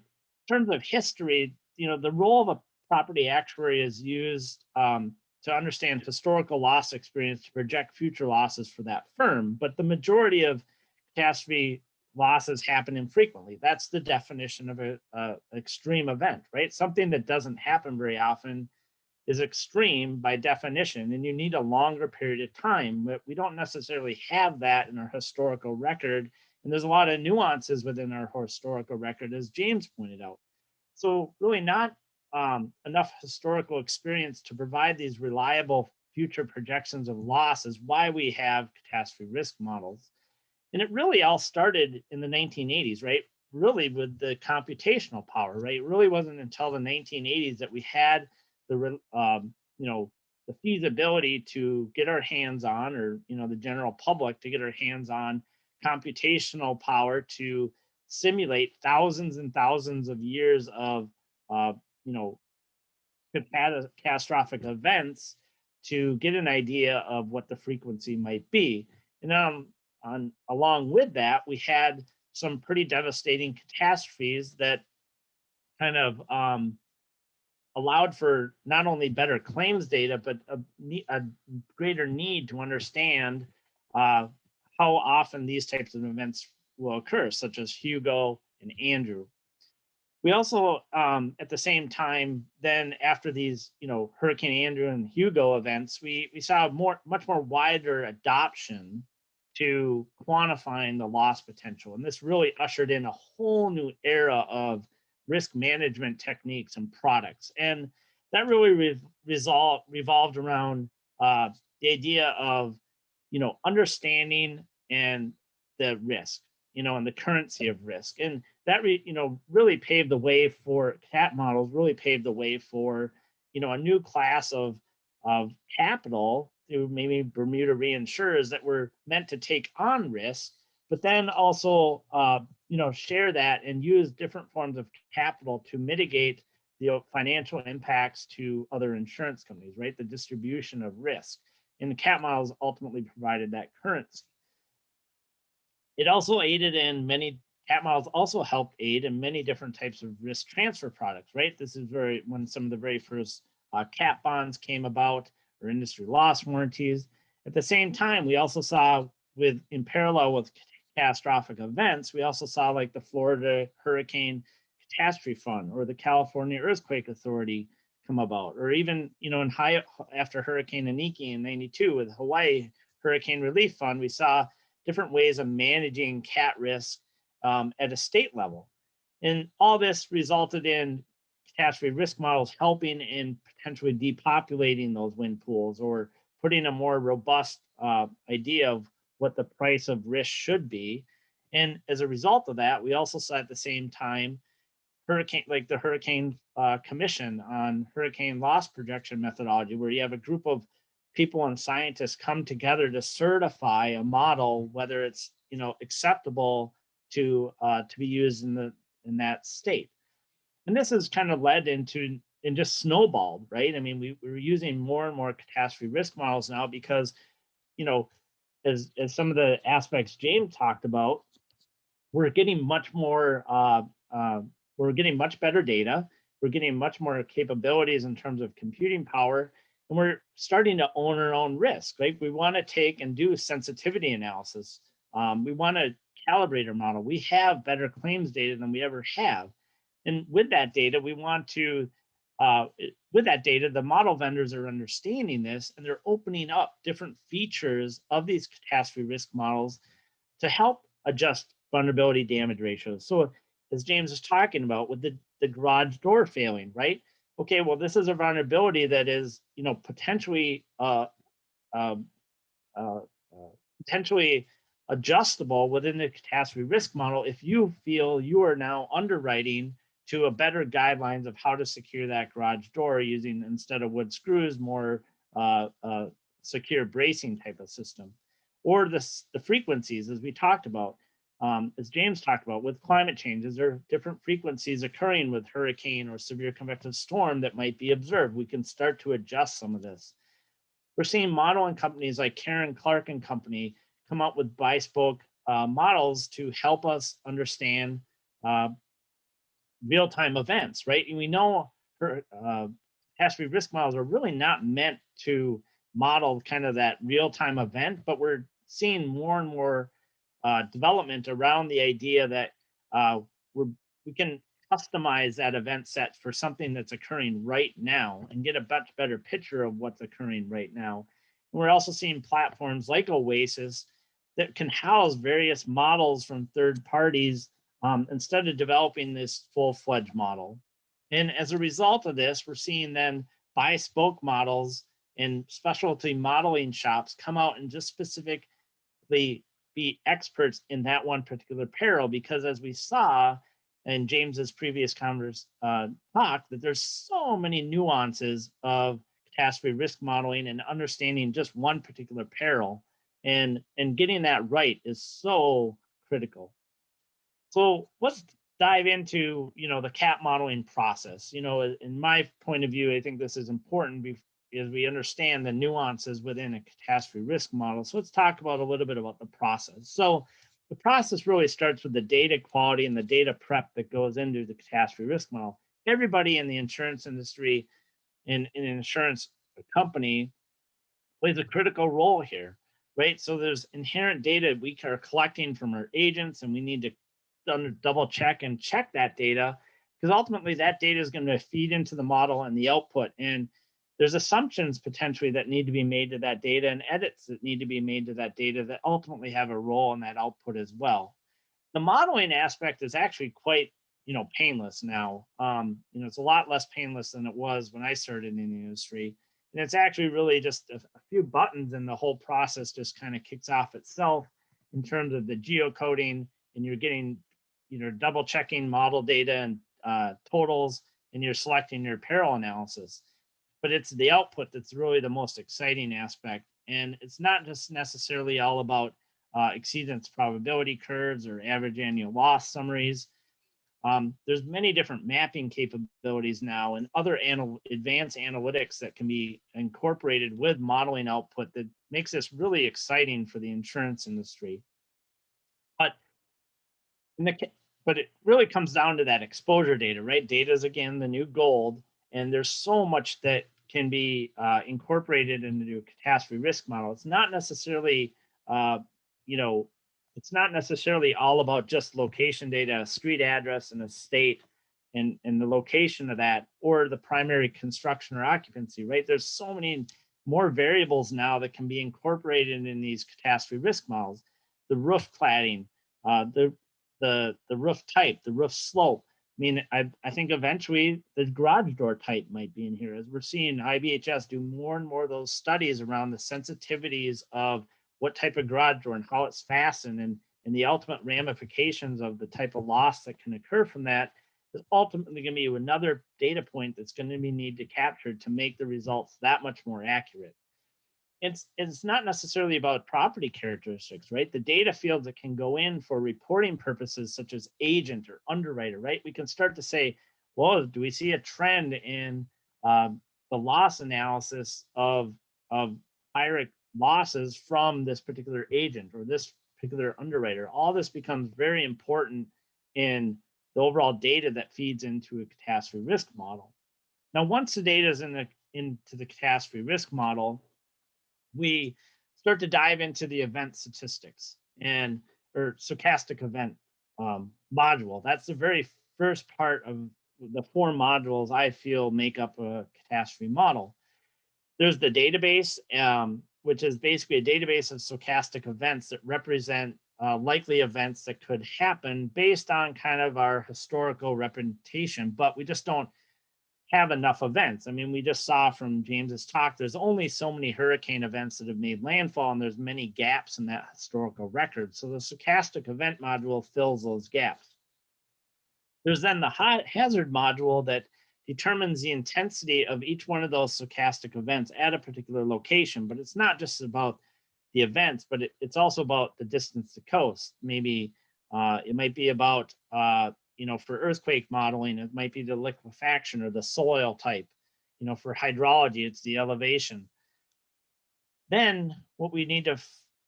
[SPEAKER 7] terms of history, you know, the role of a property actuary is used to understand historical loss experience to project future losses for that firm. But the majority of catastrophe losses happen infrequently. That's the definition of a extreme event, right? Something that doesn't happen very often is extreme by definition, and you need a longer period of time. But we don't necessarily have that in our historical record, and there's a lot of nuances within our historical record, as James pointed out. So really not enough historical experience to provide these reliable future projections of loss is why we have catastrophe risk models. And it really all started in the 1980s, right? Really with the computational power, right? It really wasn't until the 1980s that we had the, you know, the feasibility to get our hands on, or, you know, the general public to get our hands on computational power to simulate thousands and thousands of years of, you know, catastrophic events to get an idea of what the frequency might be. And along with that, we had some pretty devastating catastrophes that kind of allowed for not only better claims data, but a greater need to understand how often these types of events will occur, such as Hugo and Andrew. We also, at the same time, then after these, you know, Hurricane Andrew and Hugo events, we saw much more wider adoption to quantifying the loss potential. And this really ushered in a whole new era of risk management techniques and products. And that really revolved around the idea of, you know, understanding and the risk, you know, and the currency of risk. And that, you know, really paved the way for CAT models, really paved the way for, you know, a new class of capital through maybe Bermuda reinsurers that were meant to take on risk, but then also, you know, share that and use different forms of capital to mitigate the financial impacts to other insurance companies, right? The distribution of risk. And the CAT models ultimately provided that currency. It also aided in many, CAT models also helped aid in many different types of risk transfer products, right? This is when some of the very first CAT bonds came about, or industry loss warranties. At the same time, we also saw in parallel with catastrophic events, we also saw like the Florida Hurricane Catastrophe Fund or the California Earthquake Authority come about, or even, you know, after Hurricane Iniki in '92 with Hawaii Hurricane Relief Fund, we saw different ways of managing CAT risk at a state level. And all this resulted in catastrophe risk models helping in potentially depopulating those wind pools, or putting a more robust idea of what the price of risk should be. And as a result of that, we also saw at the same time the Hurricane Commission on Hurricane Loss Projection Methodology, where you have a group of people and scientists come together to certify a model, whether it's, you know, acceptable to be used in that state. And this has kind of led into and just snowballed, right? I mean, we're using more and more catastrophe risk models now because, you know, as some of the aspects James talked about, we're getting much more, we're getting much better data. We're getting much more capabilities in terms of computing power, and we're starting to own our own risk, right? We want to take and do sensitivity analysis. We want to calibrate our model. We have better claims data than we ever have. And with that data, we want to, with that data, the model vendors are understanding this, and they're opening up different features of these catastrophe risk models to help adjust vulnerability damage ratios. So as James is talking about with the garage door failing, right? Okay, well, this is a vulnerability that is, potentially potentially adjustable within the catastrophe risk model if you feel you are now underwriting to a better guidelines of how to secure that garage door using, instead of wood screws, more secure bracing type of system. Or the frequencies, as we talked about, as James talked about, with climate changes, there are different frequencies occurring with hurricane or severe convective storm that might be observed. We can start to adjust some of this. We're seeing modeling companies like Karen Clark and Company come up with bespoke models to help us understand real-time events, right? And we know catastrophe risk models are really not meant to model kind of that real-time event, but we're seeing more and more development around the idea that we can customize that event set for something that's occurring right now and get a much better picture of what's occurring right now. And we're also seeing platforms like Oasis that can house various models from third parties instead of developing this full-fledged model. And as a result of this, we're seeing then bespoke models and specialty modeling shops come out and just specifically be experts in that one particular peril, because as we saw in James's previous talk, that there's so many nuances of catastrophe risk modeling and understanding just one particular peril, and getting that right is so critical. So let's dive into the CAT modeling process. In my point of view, I think this is important as we understand the nuances within a catastrophe risk model. So let's talk about a little bit about the process. So the process really starts with the data quality and the data prep that goes into the catastrophe risk model. Everybody in the insurance industry, in an insurance company, plays a critical role here, right? So there's inherent data we are collecting from our agents, and we need to double check and check that data, because ultimately that data is going to feed into the model and the output. And there's assumptions potentially that need to be made to that data and edits that need to be made to that data that ultimately have a role in that output as well. The modeling aspect is actually quite, painless now. It's a lot less painless than it was when I started in the industry. And it's actually really just a few buttons, and the whole process just kind of kicks off itself in terms of the geocoding, and you're getting, double checking model data and totals, and you're selecting your peril analysis. But it's the output that's really the most exciting aspect. And it's not just necessarily all about exceedance probability curves or average annual loss summaries. There's many different mapping capabilities now and other advanced analytics that can be incorporated with modeling output that makes this really exciting for the insurance industry. But it really comes down to that exposure data, right? Data is, again, the new gold, and there's so much that can be incorporated into a catastrophe risk model. It's not necessarily, it's not necessarily all about just location data, a street address and a state and the location of that, or the primary construction or occupancy, right? There's so many more variables now that can be incorporated in these catastrophe risk models. The roof cladding, the roof type, the roof slope. I mean, I think eventually the garage door type might be in here, as we're seeing IBHS do more and more of those studies around the sensitivities of what type of garage door and how it's fastened, and the ultimate ramifications of the type of loss that can occur from that is ultimately going to be another data point that's going to be need to capture to make the results that much more accurate. It's not necessarily about property characteristics, right? The data fields that can go in for reporting purposes, such as agent or underwriter, right? We can start to say, well, do we see a trend in the loss analysis of higher losses from this particular agent or this particular underwriter? All this becomes very important in the overall data that feeds into a catastrophe risk model. Now, once the data is into the catastrophe risk model, we start to dive into the event statistics or stochastic event module. That's the very first part of the 4 modules I feel make up a catastrophe model. There's the database, which is basically a database of stochastic events that represent likely events that could happen based on kind of our historical reputation, but we just don't have enough events. I mean, we just saw from James's talk, there's only so many hurricane events that have made landfall, and there's many gaps in that historical record. So the stochastic event module fills those gaps. There's then the hazard module that determines the intensity of each one of those stochastic events at a particular location, but it's not just about the events, but it's also about the distance to coast. Maybe it might be about, for earthquake modeling, it might be the liquefaction or the soil type. For hydrology, it's the elevation. Then what we need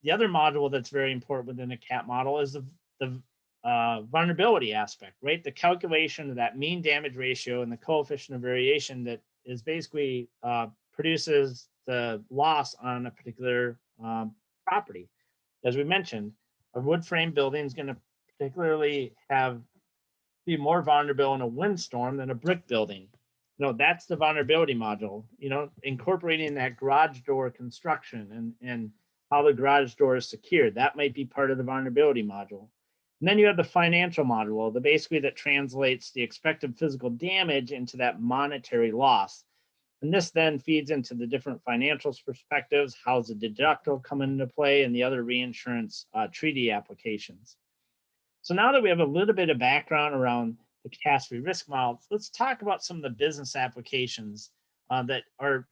[SPEAKER 7] the other module that's very important within a CAT model is the vulnerability aspect, right? The calculation of that mean damage ratio and the coefficient of variation that is basically produces the loss on a particular property. As we mentioned, a wood frame building is going to particularly be more vulnerable in a windstorm than a brick building. That's the vulnerability module, incorporating that garage door construction and how the garage door is secured. That might be part of the vulnerability module. And then you have the financial module, that translates the expected physical damage into that monetary loss. And this then feeds into the different financials perspectives, how's the deductible come into play, and the other reinsurance treaty applications. So now that we have a little bit of background around the catastrophe risk model, let's talk about some of the business applications that are,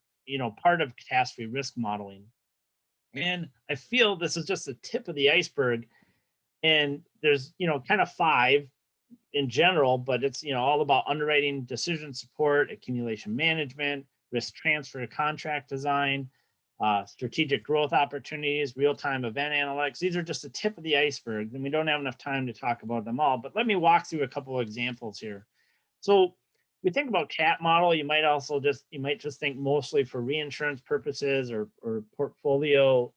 [SPEAKER 7] part of catastrophe risk modeling. And I feel this is just the tip of the iceberg. And there's, kind of 5 in general, but it's, all about underwriting, decision support, accumulation management, risk transfer, contract design, strategic growth opportunities, real-time event analytics. These are just the tip of the iceberg, and we don't have enough time to talk about them all, but let me walk through a couple of examples here. So we think about CAT model, you might just think mostly for reinsurance purposes or portfolio,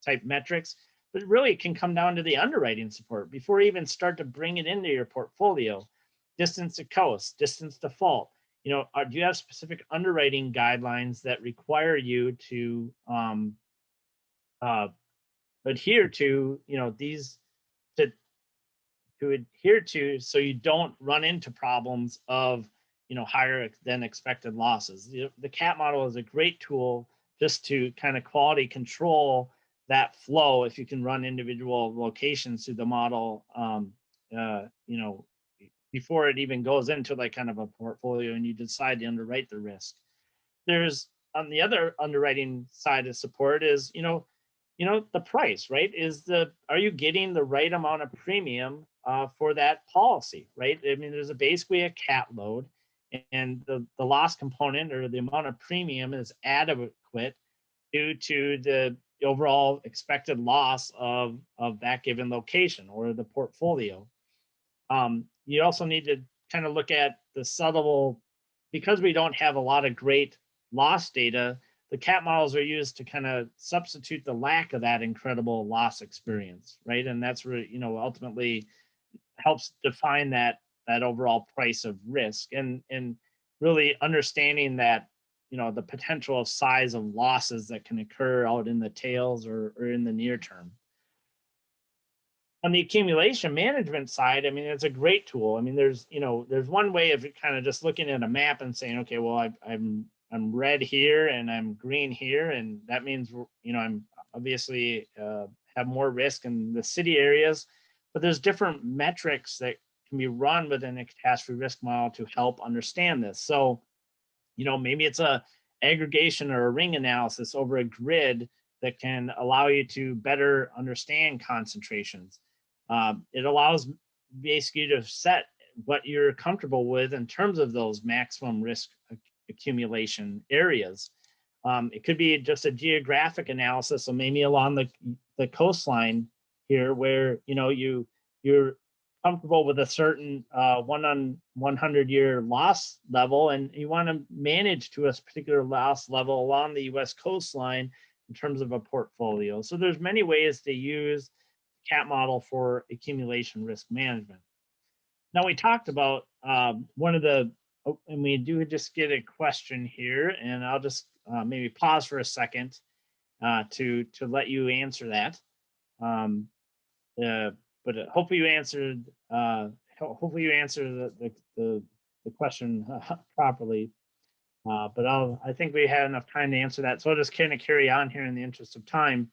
[SPEAKER 7] type metrics, but really it can come down to the underwriting support before you even start to bring it into your portfolio. Distance to coast, distance to fault. Do you have specific underwriting guidelines that require you to adhere to, these to adhere to, so you don't run into problems of, higher than expected losses. The CAT model is a great tool just to kind of quality control that flow if you can run individual locations through the model, before it even goes into like kind of a portfolio and you decide to underwrite the risk. There's on the other underwriting side of support is, the price, right? Are you getting the right amount of premium for that policy, right? I mean, there's basically a CAT load, and the loss component or the amount of premium is adequate due to the overall expected loss of that given location or the portfolio. You also need to kind of look at the subtle, because we don't have a lot of great loss data, the CAT models are used to kind of substitute the lack of that incredible loss experience, right? And that's where, ultimately helps define that overall price of risk and really understanding that, the potential size of losses that can occur out in the tails or in the near term. On the accumulation management side, I mean, it's a great tool. I mean, there's one way of kind of just looking at a map and saying, okay, well, I'm red here and I'm green here, and that means, I'm obviously have more risk in the city areas, but there's different metrics that can be run within a catastrophe risk model to help understand this. So, maybe it's a aggregation or a ring analysis over a grid that can allow you to better understand concentrations. It allows basically to set what you're comfortable with in terms of those maximum risk accumulation areas. It could be just a geographic analysis, so maybe along the coastline here, where you're comfortable with a certain 100-year loss level, and you want to manage to a particular loss level along the U.S. coastline in terms of a portfolio. So there's many ways to use CAT model for accumulation risk management. Now we talked about and we do just get a question here, and I'll just maybe pause for a second to let you answer that. but hopefully you answered the question properly. But I think we had enough time to answer that, so I'll just kind of carry on here in the interest of time.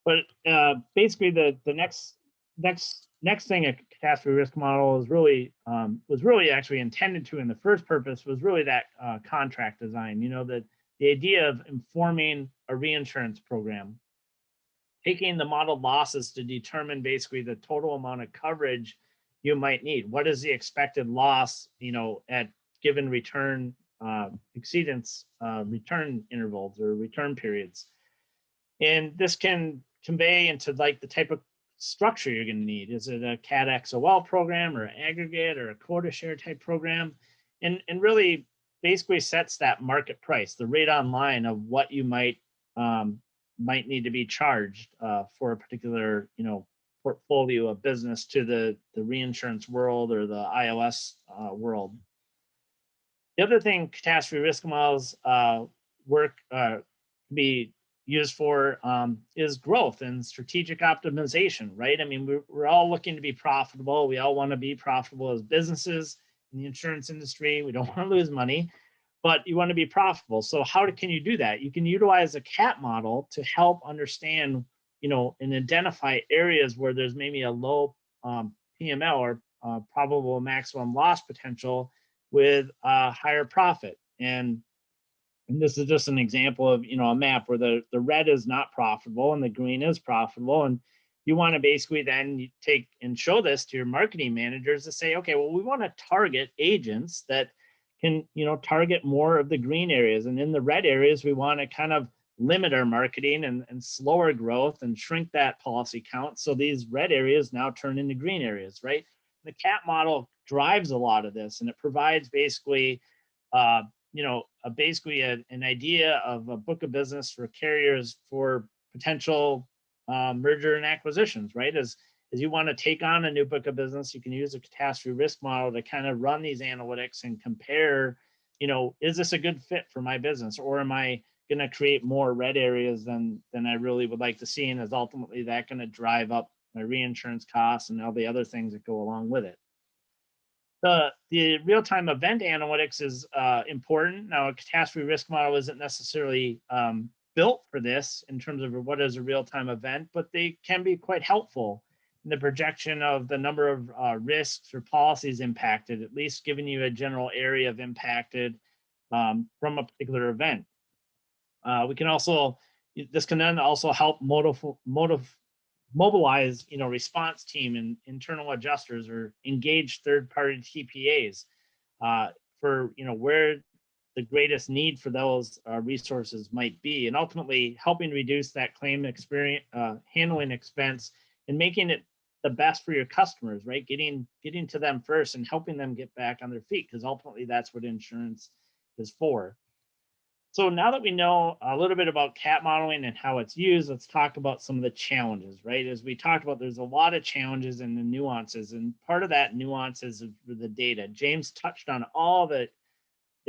[SPEAKER 7] But basically, the next thing a catastrophe risk model is really was really actually intended to, in the first purpose, was really that contract design. You know, the idea of informing a reinsurance program, taking the modeled losses to determine basically the total amount of coverage you might need. What is the expected loss, you know, at given return exceedance return intervals or return periods. And this can convey into like the type of structure you're going to need. Is it a CAT XOL program or aggregate or a quota share type program? And really basically sets that market price, the rate on line of what you might need to be charged for a particular, you know, portfolio of business to the reinsurance world or the ILS world. The other thing catastrophe risk models be used for is growth and strategic optimization, right? I mean, we're all looking to be profitable. We all want to be profitable as businesses in the insurance industry. We don't want to lose money, but you want to be profitable. So how can you do that? You can utilize a CAT model to help understand, you know, and identify areas where there's maybe a low PML or probable maximum loss potential with higher profit. And this is just an example of, you know, a map where the red is not profitable and the green is profitable. And you want to basically then take and show this to your marketing managers to say, okay, well, we want to target agents that can, you know, target more of the green areas. And in the red areas, we want to kind of limit our marketing and slower growth and shrink that policy count. So these red areas now turn into green areas, right? The CAT model drives a lot of this, and it provides basically, you know, basically an idea of a book of business for carriers for potential merger and acquisitions, right? As you want to take on a new book of business, you can use a catastrophe risk model to kind of run these analytics and compare, you know, is this a good fit for my business, or am I going to create more red areas than I really would like to see, and is ultimately that going to drive up my reinsurance costs and all the other things that go along with it. The real-time event analytics is important. Now, a catastrophe risk model isn't necessarily built for this in terms of what is a real-time event, but they can be quite helpful in the projection of the number of risks or policies impacted, at least giving you a general area of impacted from a particular event. We can also, this can then also help mobilize, you know, response team and internal adjusters or engage third-party TPAs for, you know, where the greatest need for those resources might be, and ultimately helping reduce that claim experience handling expense and making it the best for your customers, right? Getting to them first and helping them get back on their feet, because ultimately that's what insurance is for. So now that we know a little bit about CAT modeling and how it's used, let's talk about some of the challenges, right? As we talked about, there's a lot of challenges and the nuances, and part of that nuance is the data. James touched on all the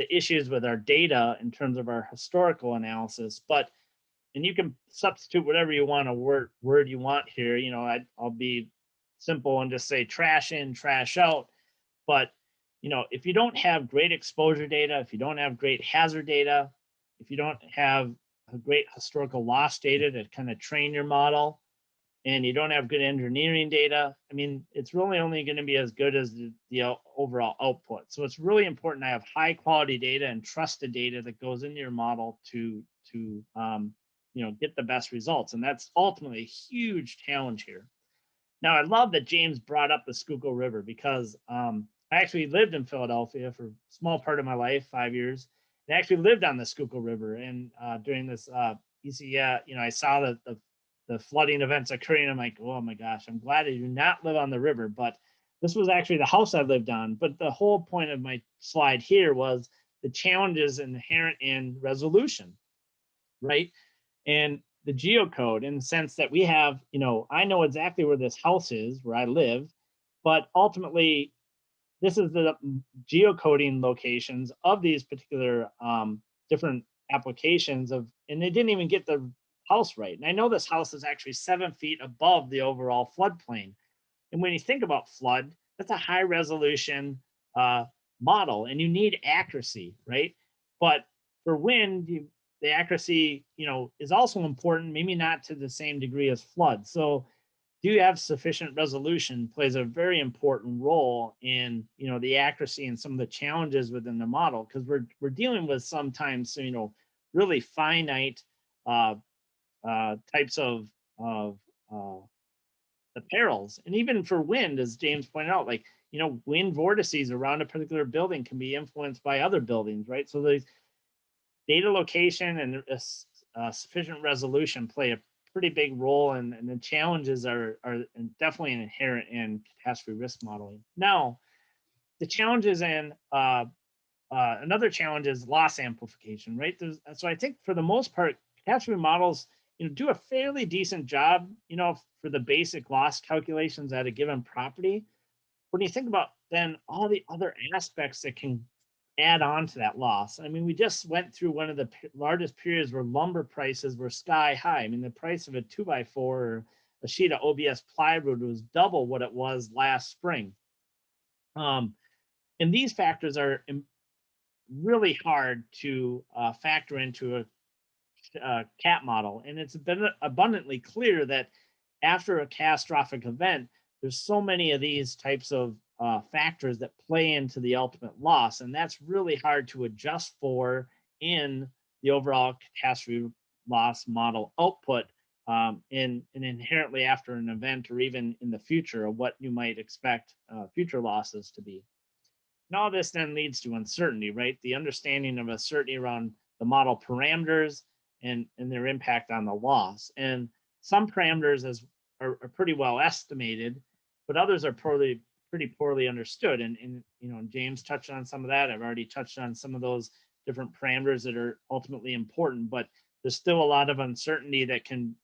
[SPEAKER 7] issues with our data in terms of our historical analysis, and you can substitute whatever you want, a word you want here. You know, I'll be simple and just say trash in, trash out. But, you know, if you don't have great exposure data, if you don't have great hazard data, if you don't have a great historical loss data to kind of train your model, and you don't have good engineering data, I mean, it's really only going to be as good as the overall output. So it's really important to have high quality data and trusted data that goes into your model to you know, get the best results. And that's ultimately a huge challenge here. Now, I love that James brought up the Schuylkill River, because I actually lived in Philadelphia for a small part of my life, 5 years. I actually lived on the Schuylkill River, and during this, you know, I saw the flooding events occurring. I'm like, oh my gosh, I'm glad I do not live on the river. But this was actually the house I lived on. But the whole point of my slide here was the challenges inherent in resolution, right? And the geocode, in the sense that we have, you know, I know exactly where this house is, where I live, but ultimately, this is the geocoding locations of these particular different applications of, and they didn't even get the house right. And I know this house is actually 7 feet above the overall floodplain. And when you think about flood, that's a high resolution model, and you need accuracy, right? But for wind, the accuracy, is also important, maybe not to the same degree as flood. So do you have sufficient resolution plays a very important role in, the accuracy and some of the challenges within the model, because we're dealing with sometimes, really finite types of the perils. And even for wind, as James pointed out, like, wind vortices around a particular building can be influenced by other buildings, right? So the data location and sufficient resolution play a pretty big role, and the challenges are definitely inherent in catastrophe risk modeling. Now, the challenges in another challenge is loss amplification, right? So I think for the most part, catastrophe models, do a fairly decent job, for the basic loss calculations at a given property. When you think about then all the other aspects that can add on to that loss, I mean, we just went through one of the largest periods where lumber prices were sky high. I mean, the price of a 2x4 or a sheet of OBS plywood was double what it was last spring. And these factors are really hard to factor into a CAT model. And it's been abundantly clear that after a catastrophic event, there's so many of these types of factors that play into the ultimate loss. And that's really hard to adjust for in the overall catastrophe loss model output in inherently after an event, or even in the future of what you might expect future losses to be. And all this then leads to uncertainty, right? The understanding of uncertainty around the model parameters and their impact on the loss. And some parameters are pretty well estimated, but others are pretty poorly understood. And James touched on some of that. I've already touched on some of those different parameters that are ultimately important, but there's still a lot of uncertainty that can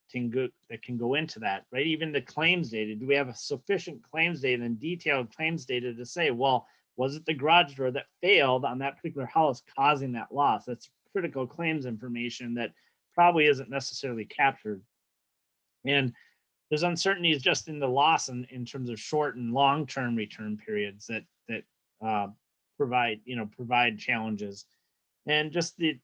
[SPEAKER 7] go into that, right? Even the claims data. Do we have a sufficient claims data and detailed claims data to say, well, was it the garage door that failed on that particular house causing that loss? That's critical claims information that probably isn't necessarily captured. And there's uncertainties just in the loss in terms of short and long-term return periods that provide challenges. And just the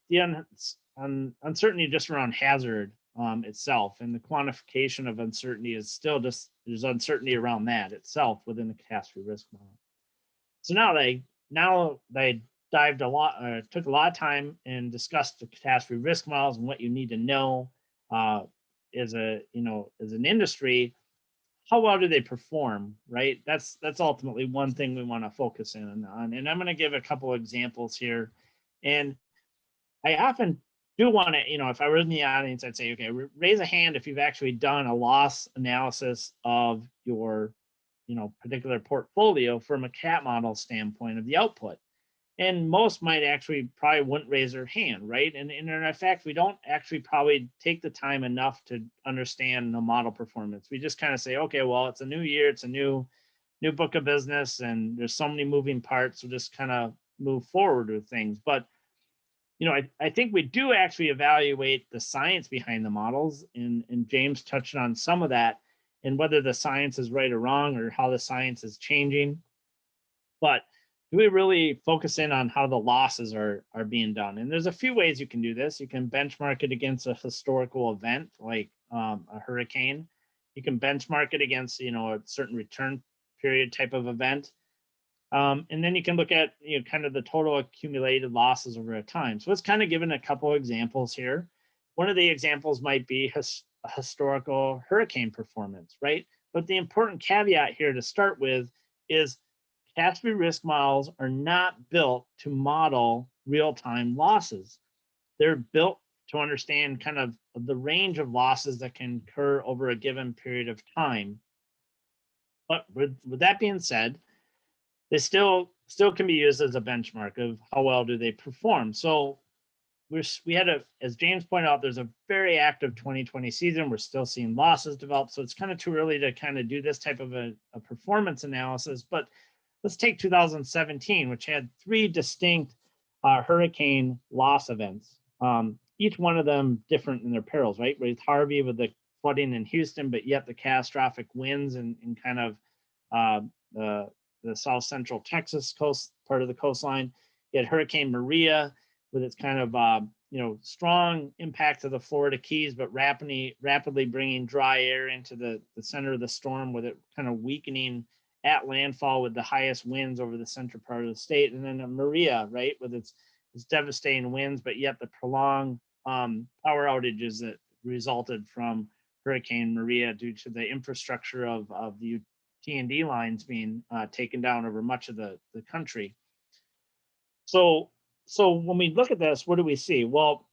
[SPEAKER 7] uncertainty just around hazard itself, and the quantification of uncertainty is still there's uncertainty around that itself within the catastrophe risk model. So now they dived took a lot of time and discussed the catastrophe risk models and what you need to know as an industry. How well do they perform, right? That's ultimately one thing we want to focus in on. And I'm going to give a couple of examples here. And I often do want to, if I were in the audience, I'd say, okay, raise a hand if you've actually done a loss analysis of your particular portfolio from a CAT model standpoint of the output. And most might actually probably wouldn't raise their hand, right? And in fact, we don't actually probably take the time enough to understand the model performance. We just kind of say, okay, well, it's a new year, it's a new book of business, and there's so many moving parts. We'll just kind of move forward with things. But I think we do actually evaluate the science behind the models, and James touched on some of that, and whether the science is right or wrong, or how the science is changing. But do we really focus in on how the losses are being done? And there's a few ways you can do this. You can benchmark it against a historical event like a hurricane. You can benchmark it against a certain return period type of event. And then you can look at kind of the total accumulated losses over a time. So it's kind of given a couple examples here. One of the examples might be a historical hurricane performance, right? But the important caveat here to start with is catastrophe risk models are not built to model real-time losses. They're built to understand kind of the range of losses that can occur over a given period of time. But with that being said, they still can be used as a benchmark of how well do they perform. So we had as James pointed out, there's a very active 2020 season. We're still seeing losses develop. So it's kind of too early to kind of do this type of a performance analysis. But let's take 2017, which had 3 distinct hurricane loss events. each one of them different in their perils, right? With Harvey with the flooding in Houston, but yet the catastrophic winds in kind of the south central Texas coast, part of the coastline. You had Hurricane Maria with its kind of strong impact to the Florida Keys, but rapidly bringing dry air into the center of the storm, with it kind of weakening at landfall with the highest winds over the central part of the state. And then Maria, right, with its devastating winds, but yet the prolonged power outages that resulted from Hurricane Maria due to the infrastructure of the T&D lines being taken down over much of the country. So when we look at this, what do we see? Well,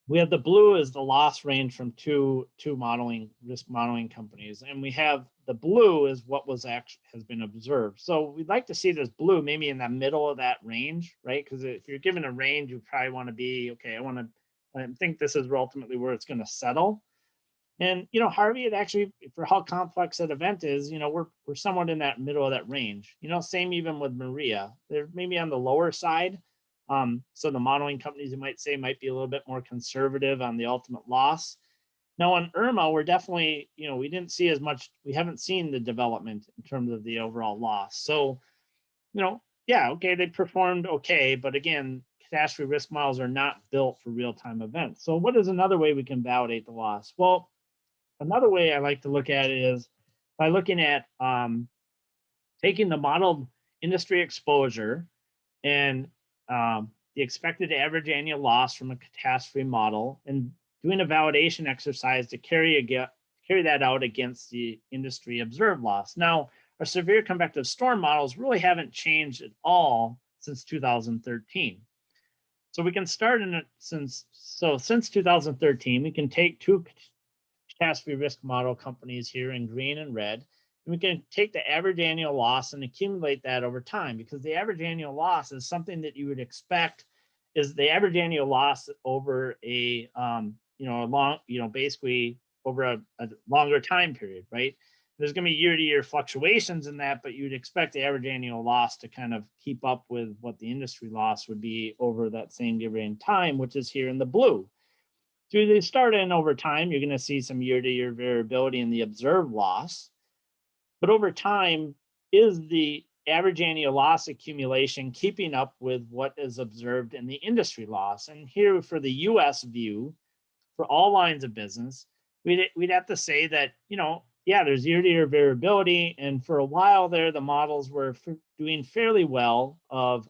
[SPEAKER 7] we have the blue as the loss range from two risk modeling companies, and we have the blue is what has been observed. So we'd like to see this blue maybe in the middle of that range, right? Because if you're given a range, you probably want to be, okay, I think this is ultimately where it's going to settle. And Harvey, it actually, for how complex that event is, we're somewhat in that middle of that range. Same even with Maria. They're maybe on the lower side. So the modeling companies, you might say, might be a little bit more conservative on the ultimate loss. Now on Irma, we're definitely, we didn't see as much, we haven't seen the development in terms of the overall loss. So, yeah, okay, they performed okay, but again, catastrophe risk models are not built for real-time events. So what is another way we can validate the loss? Well, another way I like to look at it is by looking at taking the modeled industry exposure and the expected average annual loss from a catastrophe model, and doing a validation exercise to carry that out against the industry observed loss. Now, our severe convective storm models really haven't changed at all since 2013. So we can start since 2013, we can take two catastrophe risk model companies here in green and red, and we can take the average annual loss and accumulate that over time, because the average annual loss is something that you would expect is the average annual loss over a basically over a longer time period, right? There's going to be year-to-year fluctuations in that, but you'd expect the average annual loss to kind of keep up with what the industry loss would be over that same given time, which is here in the blue. So they start in over time, you're going to see some year-to-year variability in the observed loss. But over time, is the average annual loss accumulation keeping up with what is observed in the industry loss? And here for the US view, for all lines of business, we'd have to say that, yeah, there's year-to-year variability. And for a while there, the models were doing fairly well of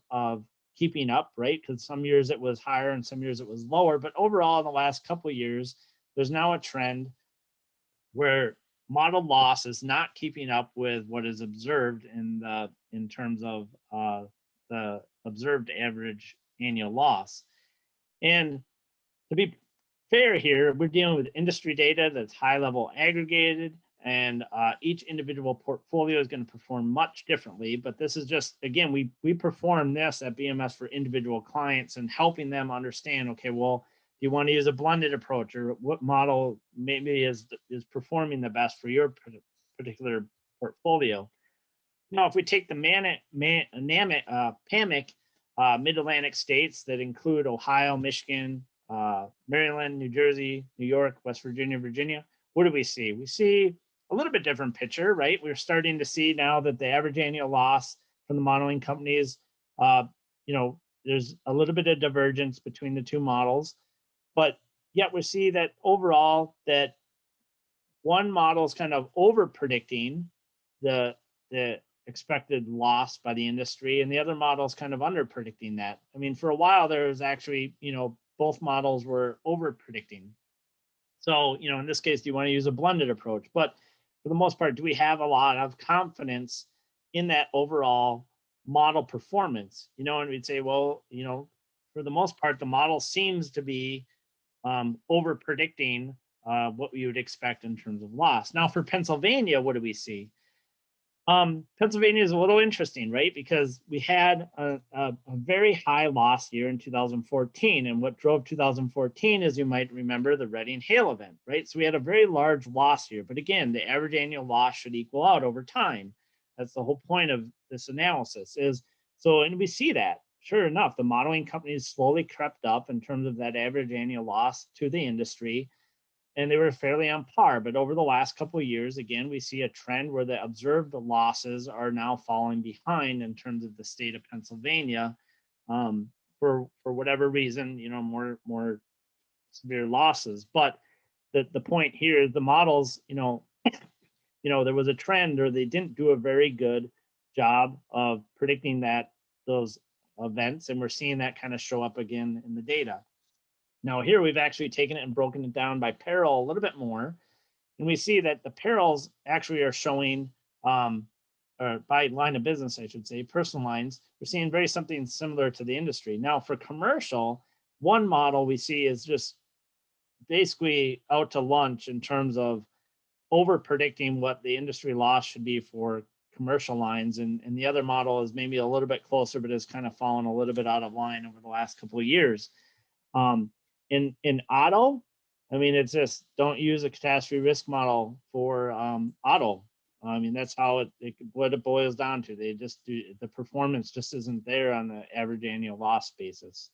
[SPEAKER 7] keeping up, right? Because some years it was higher and some years it was lower. But overall, in the last couple of years, there's now a trend where model loss is not keeping up with what is observed in terms of the observed average annual loss. And to be fair here, we're dealing with industry data that's high level aggregated, and each individual portfolio is going to perform much differently. But this is just, again, we perform this at BMS for individual clients and helping them understand, okay, well, do you want to use a blended approach, or what model maybe is performing the best for your particular portfolio? Now, if we take the PAMIC Mid-Atlantic states that include Ohio, Michigan, Maryland, New Jersey, New York, West Virginia, Virginia, what do we see? We see a little bit different picture, right? We're starting to see now that the average annual loss from the modeling companies, there's a little bit of divergence between the two models, but yet we see that overall that one model is kind of over predicting the expected loss by the industry, and the other model is kind of under predicting that. I mean, for a while there was actually, both models were over predicting. So, in this case, do you want to use a blended approach? But for the most part, do we have a lot of confidence in that overall model performance? And we'd say, well, for the most part, the model seems to be over predicting what we would expect in terms of loss. Now for Pennsylvania, what do we see? Pennsylvania is a little interesting, right? Because we had a very high loss year in 2014. And what drove 2014, as you might remember, the Reading hail event, right? So we had a very large loss year. But again, the average annual loss should equal out over time. That's the whole point of this analysis is, so, and we see that. sure enough, the modeling companies slowly crept up in terms of that average annual loss to the industry, and they were fairly on par. But over the last couple of years, again, we see a trend where the observed losses are now falling behind in terms of the state of Pennsylvania, for whatever reason, more severe losses. But the point here is the models, there was a trend, or they didn't do a very good job of predicting those events, and we're seeing that kind of show up again in the data. Now here we've actually taken it and broken it down by peril a little bit more, and we see that the perils actually are showing, or by line of business, I should say, personal lines, we're seeing very something similar to the industry. Now for commercial, one model we see is just basically out to lunch in terms of over predicting what the industry loss should be for commercial lines, and the other model is maybe a little bit closer, but has kind of fallen a little bit out of line over the last couple of years. In auto, I mean, it's just don't use a catastrophe risk model for auto. I mean, that's how what it boils down to. They just do, the performance just isn't there on the average annual loss basis.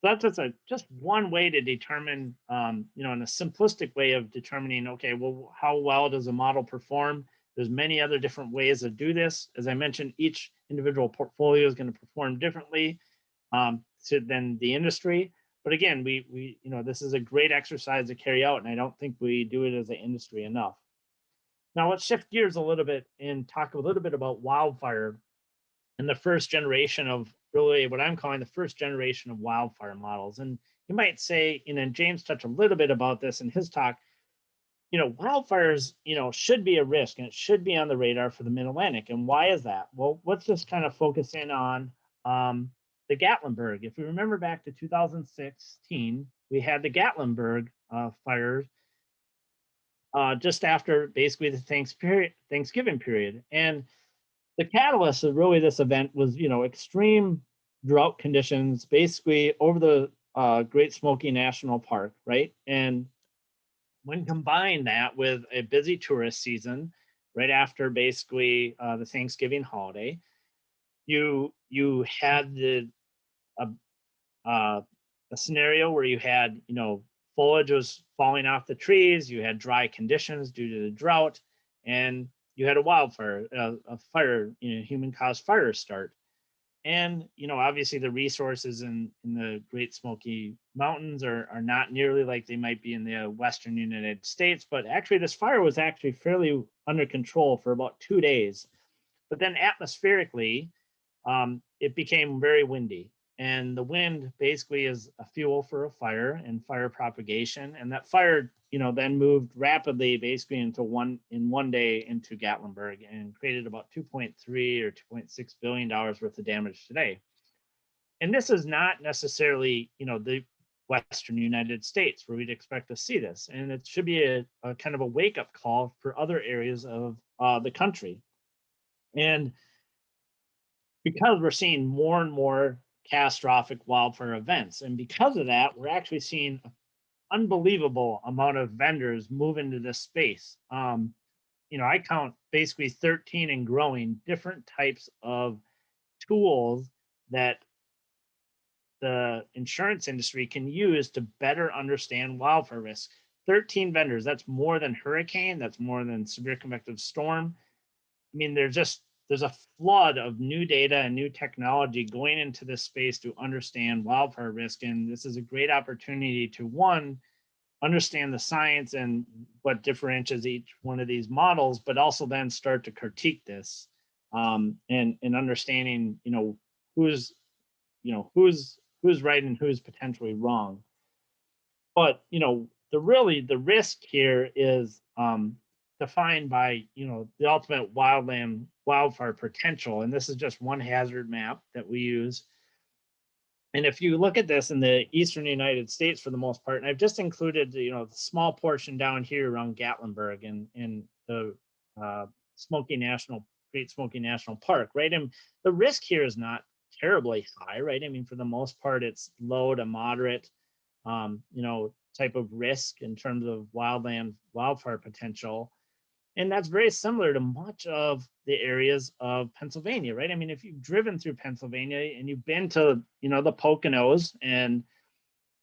[SPEAKER 7] So that's just one way to determine, in a simplistic way of determining, okay, well, how well does a model perform? There's many other different ways to do this. As I mentioned, each individual portfolio is going to perform differently than the industry. But again, we this is a great exercise to carry out, and I don't think we do it as an industry enough. Now let's shift gears a little bit and talk a little bit about wildfire and the first generation of, really what I'm calling the first generation of wildfire models. And you might say, and James touched a little bit about this in his talk, wildfires, should be a risk, and it should be on the radar for the Mid-Atlantic. And why is that? Well, let's just kind of focus in on the Gatlinburg. If we remember back to 2016, we had the Gatlinburg fires just after basically the Thanksgiving period. And the catalyst of really this event was, extreme drought conditions, basically over the Great Smoky National Park, right? And when combined that with a busy tourist season, right after basically the Thanksgiving holiday, you had a scenario where you had, foliage was falling off the trees, you had dry conditions due to the drought, and you had a wildfire, a fire, human-caused fire start. And, obviously the resources in the Great Smoky Mountains are not nearly like they might be in the Western United States, but actually this fire was actually fairly under control for about 2 days. But then atmospherically, it became very windy. And the wind basically is a fuel for a fire and fire propagation. And that fire, then moved rapidly, basically in one day into Gatlinburg, and created about $2.3 or $2.6 billion worth of damage today. And this is not necessarily, the Western United States where we'd expect to see this. And it should be a kind of a wake-up call for other areas of the country. And because we're seeing more and more catastrophic wildfire events, and because of that, we're actually seeing an unbelievable amount of vendors move into this space. I count basically 13 and growing different types of tools that the insurance industry can use to better understand wildfire risk. 13 vendors, that's more than hurricane, that's more than severe convective storm. I mean, there's a flood of new data and new technology going into this space to understand wildfire risk. And this is a great opportunity to, one, understand the science and what differentiates each one of these models, but also then start to critique this and understanding, who's right and who's potentially wrong. But, the risk here is defined by, the ultimate wildfire potential. And this is just one hazard map that we use. And if you look at this in the Eastern United States, for the most part, and I've just included, the small portion down here around Gatlinburg and the Great Smoky National Park, right? And the risk here is not terribly high, right? I mean, for the most part, it's low to moderate, type of risk in terms of wildfire potential. And that's very similar to much of the areas of Pennsylvania, right? I mean, if you've driven through Pennsylvania and you've been to, you know, the Poconos and,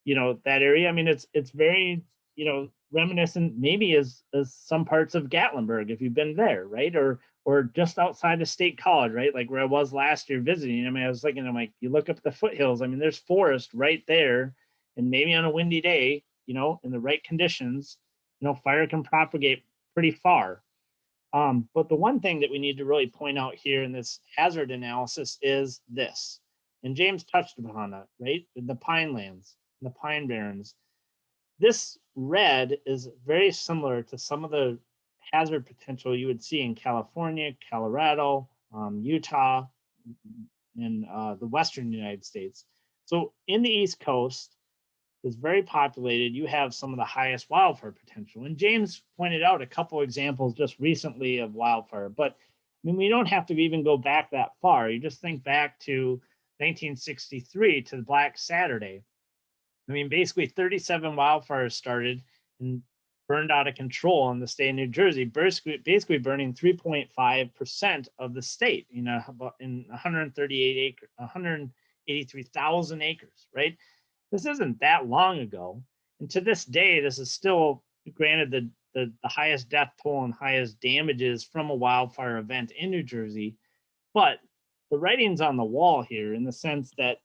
[SPEAKER 7] you know, that area, I mean, it's very, you know, reminiscent maybe as some parts of Gatlinburg, if you've been there, right? Or just outside of State College, right? Like where I was last year visiting. I mean, I was thinking, I'm like, you look up the foothills, I mean, there's forest right there. And maybe on a windy day, you know, in the right conditions, you know, fire can propagate pretty far. But the one thing that we need to really point out here in this hazard analysis is this, and James touched upon it, right? The pine lands, the pine barrens. This red is very similar to some of the hazard potential you would see in California, Colorado, Utah, and the Western United States. So in the East Coast, is very populated, you have some of the highest wildfire potential. And James pointed out a couple examples just recently of wildfire, but I mean, we don't have to even go back that far. You just think back to 1963 to the Black Saturday. I mean, basically 37 wildfires started and burned out of control in the state of New Jersey, basically burning 3.5% of the state, you know, in 183,000 acres, right? This isn't that long ago. And to this day, this is still, granted, the highest death toll and highest damages from a wildfire event in New Jersey. But the writing's on the wall here in the sense that,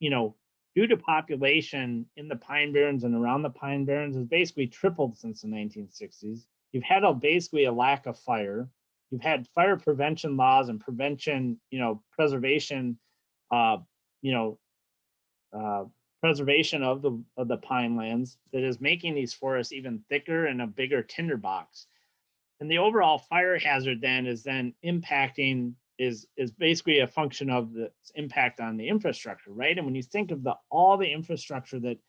[SPEAKER 7] you know, due to population in the Pine Barrens and around the Pine Barrens has basically tripled since the 1960s. You've had basically a lack of fire. You've had fire prevention laws and prevention, you know, preservation, preservation of the pine lands that is making these forests even thicker and a bigger tinderbox. And the overall fire hazard then is impacting is basically a function of the impact on the infrastructure, right? And when you think of all the infrastructure that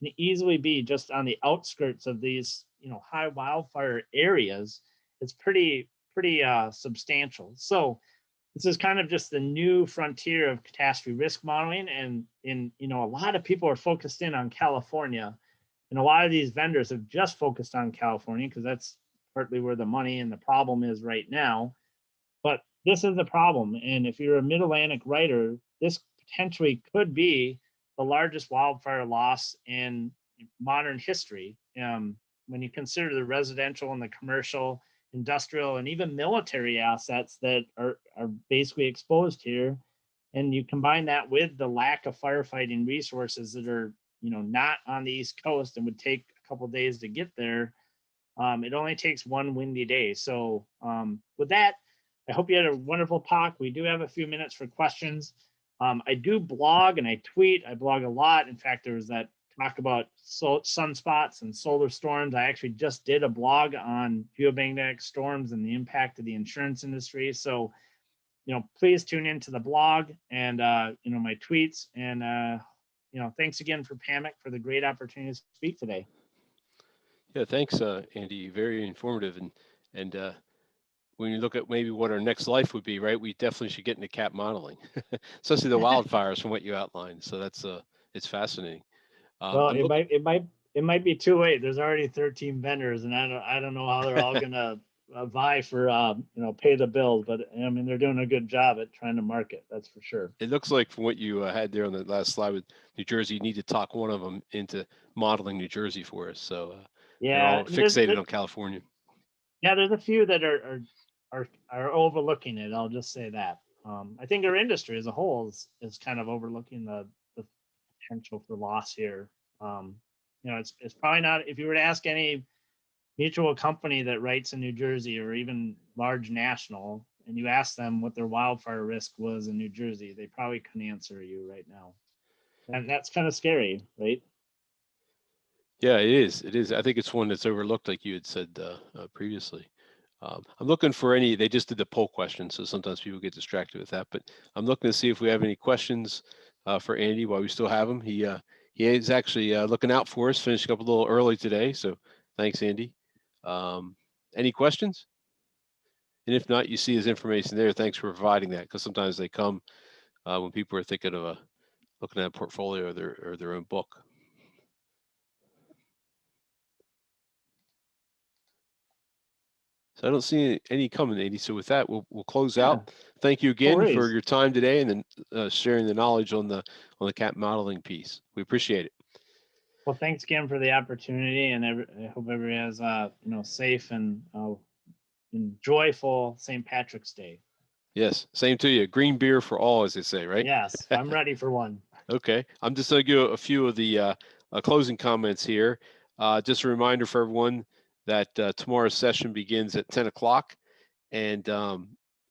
[SPEAKER 7] can easily be just on the outskirts of these, you know, high wildfire areas, it's pretty substantial. So this is kind of just the new frontier of catastrophe risk modeling. And you know, a lot of people are focused in on California, and a lot of these vendors have just focused on California because that's partly where the money and the problem is right now. But this is the problem. And if you're a Mid-Atlantic writer, this potentially could be the largest wildfire loss in modern history. When you consider the residential and the commercial, industrial, and even military assets that are basically exposed here, and you combine that with the lack of firefighting resources that are, you know, not on the East Coast and would take a couple of days to get there, it only takes one windy day. So with that, I hope you had a wonderful talk. We do have a few minutes for questions. I do blog and I tweet. I blog a lot. In fact, there was that talk about sunspots and solar storms. I actually just did a blog on geomagnetic storms and the impact of the insurance industry. So, you know, please tune into the blog and, you know, my tweets. And, you know, thanks again for PAMIC for the great opportunity to speak today. Yeah, thanks, Andy. Very informative. And when you look at maybe what our next life would be, right, we definitely should get into CAT modeling, especially the wildfires from what you outlined. So that's it's fascinating. Well, it might be too late. There's already 13 vendors, and I don't know how they're all gonna vie for you know, pay the bills, but I mean, they're doing a good job at trying to market. That's for sure. It looks like from what you had there on the last slide with New Jersey, you need to talk one of them into modeling New Jersey for us. So yeah, they're all fixated on California. Yeah, there's a few that are overlooking it. I'll just say that. I think our industry as a whole is kind of overlooking the potential for loss here. You know, it's probably not, if you were to ask any mutual company that writes in New Jersey or even large national, and you ask them what their wildfire risk was in New Jersey, they probably couldn't answer you right now. And that's kind of scary, right? Yeah, it is. It is. I think it's one that's overlooked, like you had said previously. I'm looking for they just did the poll question, so sometimes people get distracted with that, but I'm looking to see if we have any questions for Andy while we still have him. He is actually looking out for us, finished up a little early today, so thanks, Andy. Any questions? And if not, you see his information there. Thanks for providing that, because sometimes they come when people are thinking of looking at a portfolio or their own book. So
[SPEAKER 1] I don't see any coming, Andy. So with that, we'll close
[SPEAKER 7] Yeah.
[SPEAKER 1] out. Thank you again for
[SPEAKER 7] worries.
[SPEAKER 1] your time today and then sharing the knowledge on the CAP modeling piece. We appreciate it.
[SPEAKER 7] Well, thanks again for the opportunity, and I hope everybody has safe and joyful St. Patrick's Day.
[SPEAKER 1] Yes, same to you. Green beer for all, as they say, right?
[SPEAKER 7] Yes, I'm ready for one.
[SPEAKER 1] Okay, I'm just going to give a few of the closing comments here. Just a reminder for everyone that tomorrow's session begins at 10 o'clock, and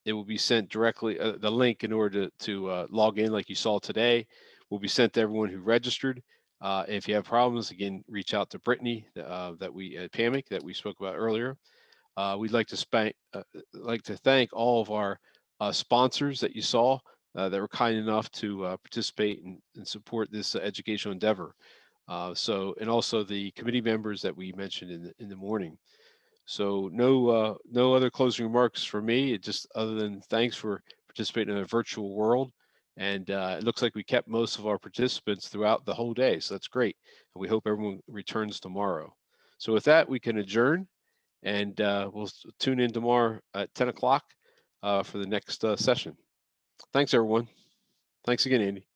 [SPEAKER 1] it will be sent directly, the link in order to log in like you saw today will be sent to everyone who registered. If you have problems, again, reach out to Brittany that we at PAMIC that we spoke about earlier. We'd like to thank all of our sponsors that you saw that were kind enough to participate and support this educational endeavor. And also the committee members that we mentioned in the morning. So no other closing remarks for me. Just other than thanks for participating in a virtual world. And it looks like we kept most of our participants throughout the whole day. So that's great. And we hope everyone returns tomorrow. So with that, we can adjourn. And we'll tune in tomorrow at 10 o'clock for the next session. Thanks, everyone. Thanks again, Andy.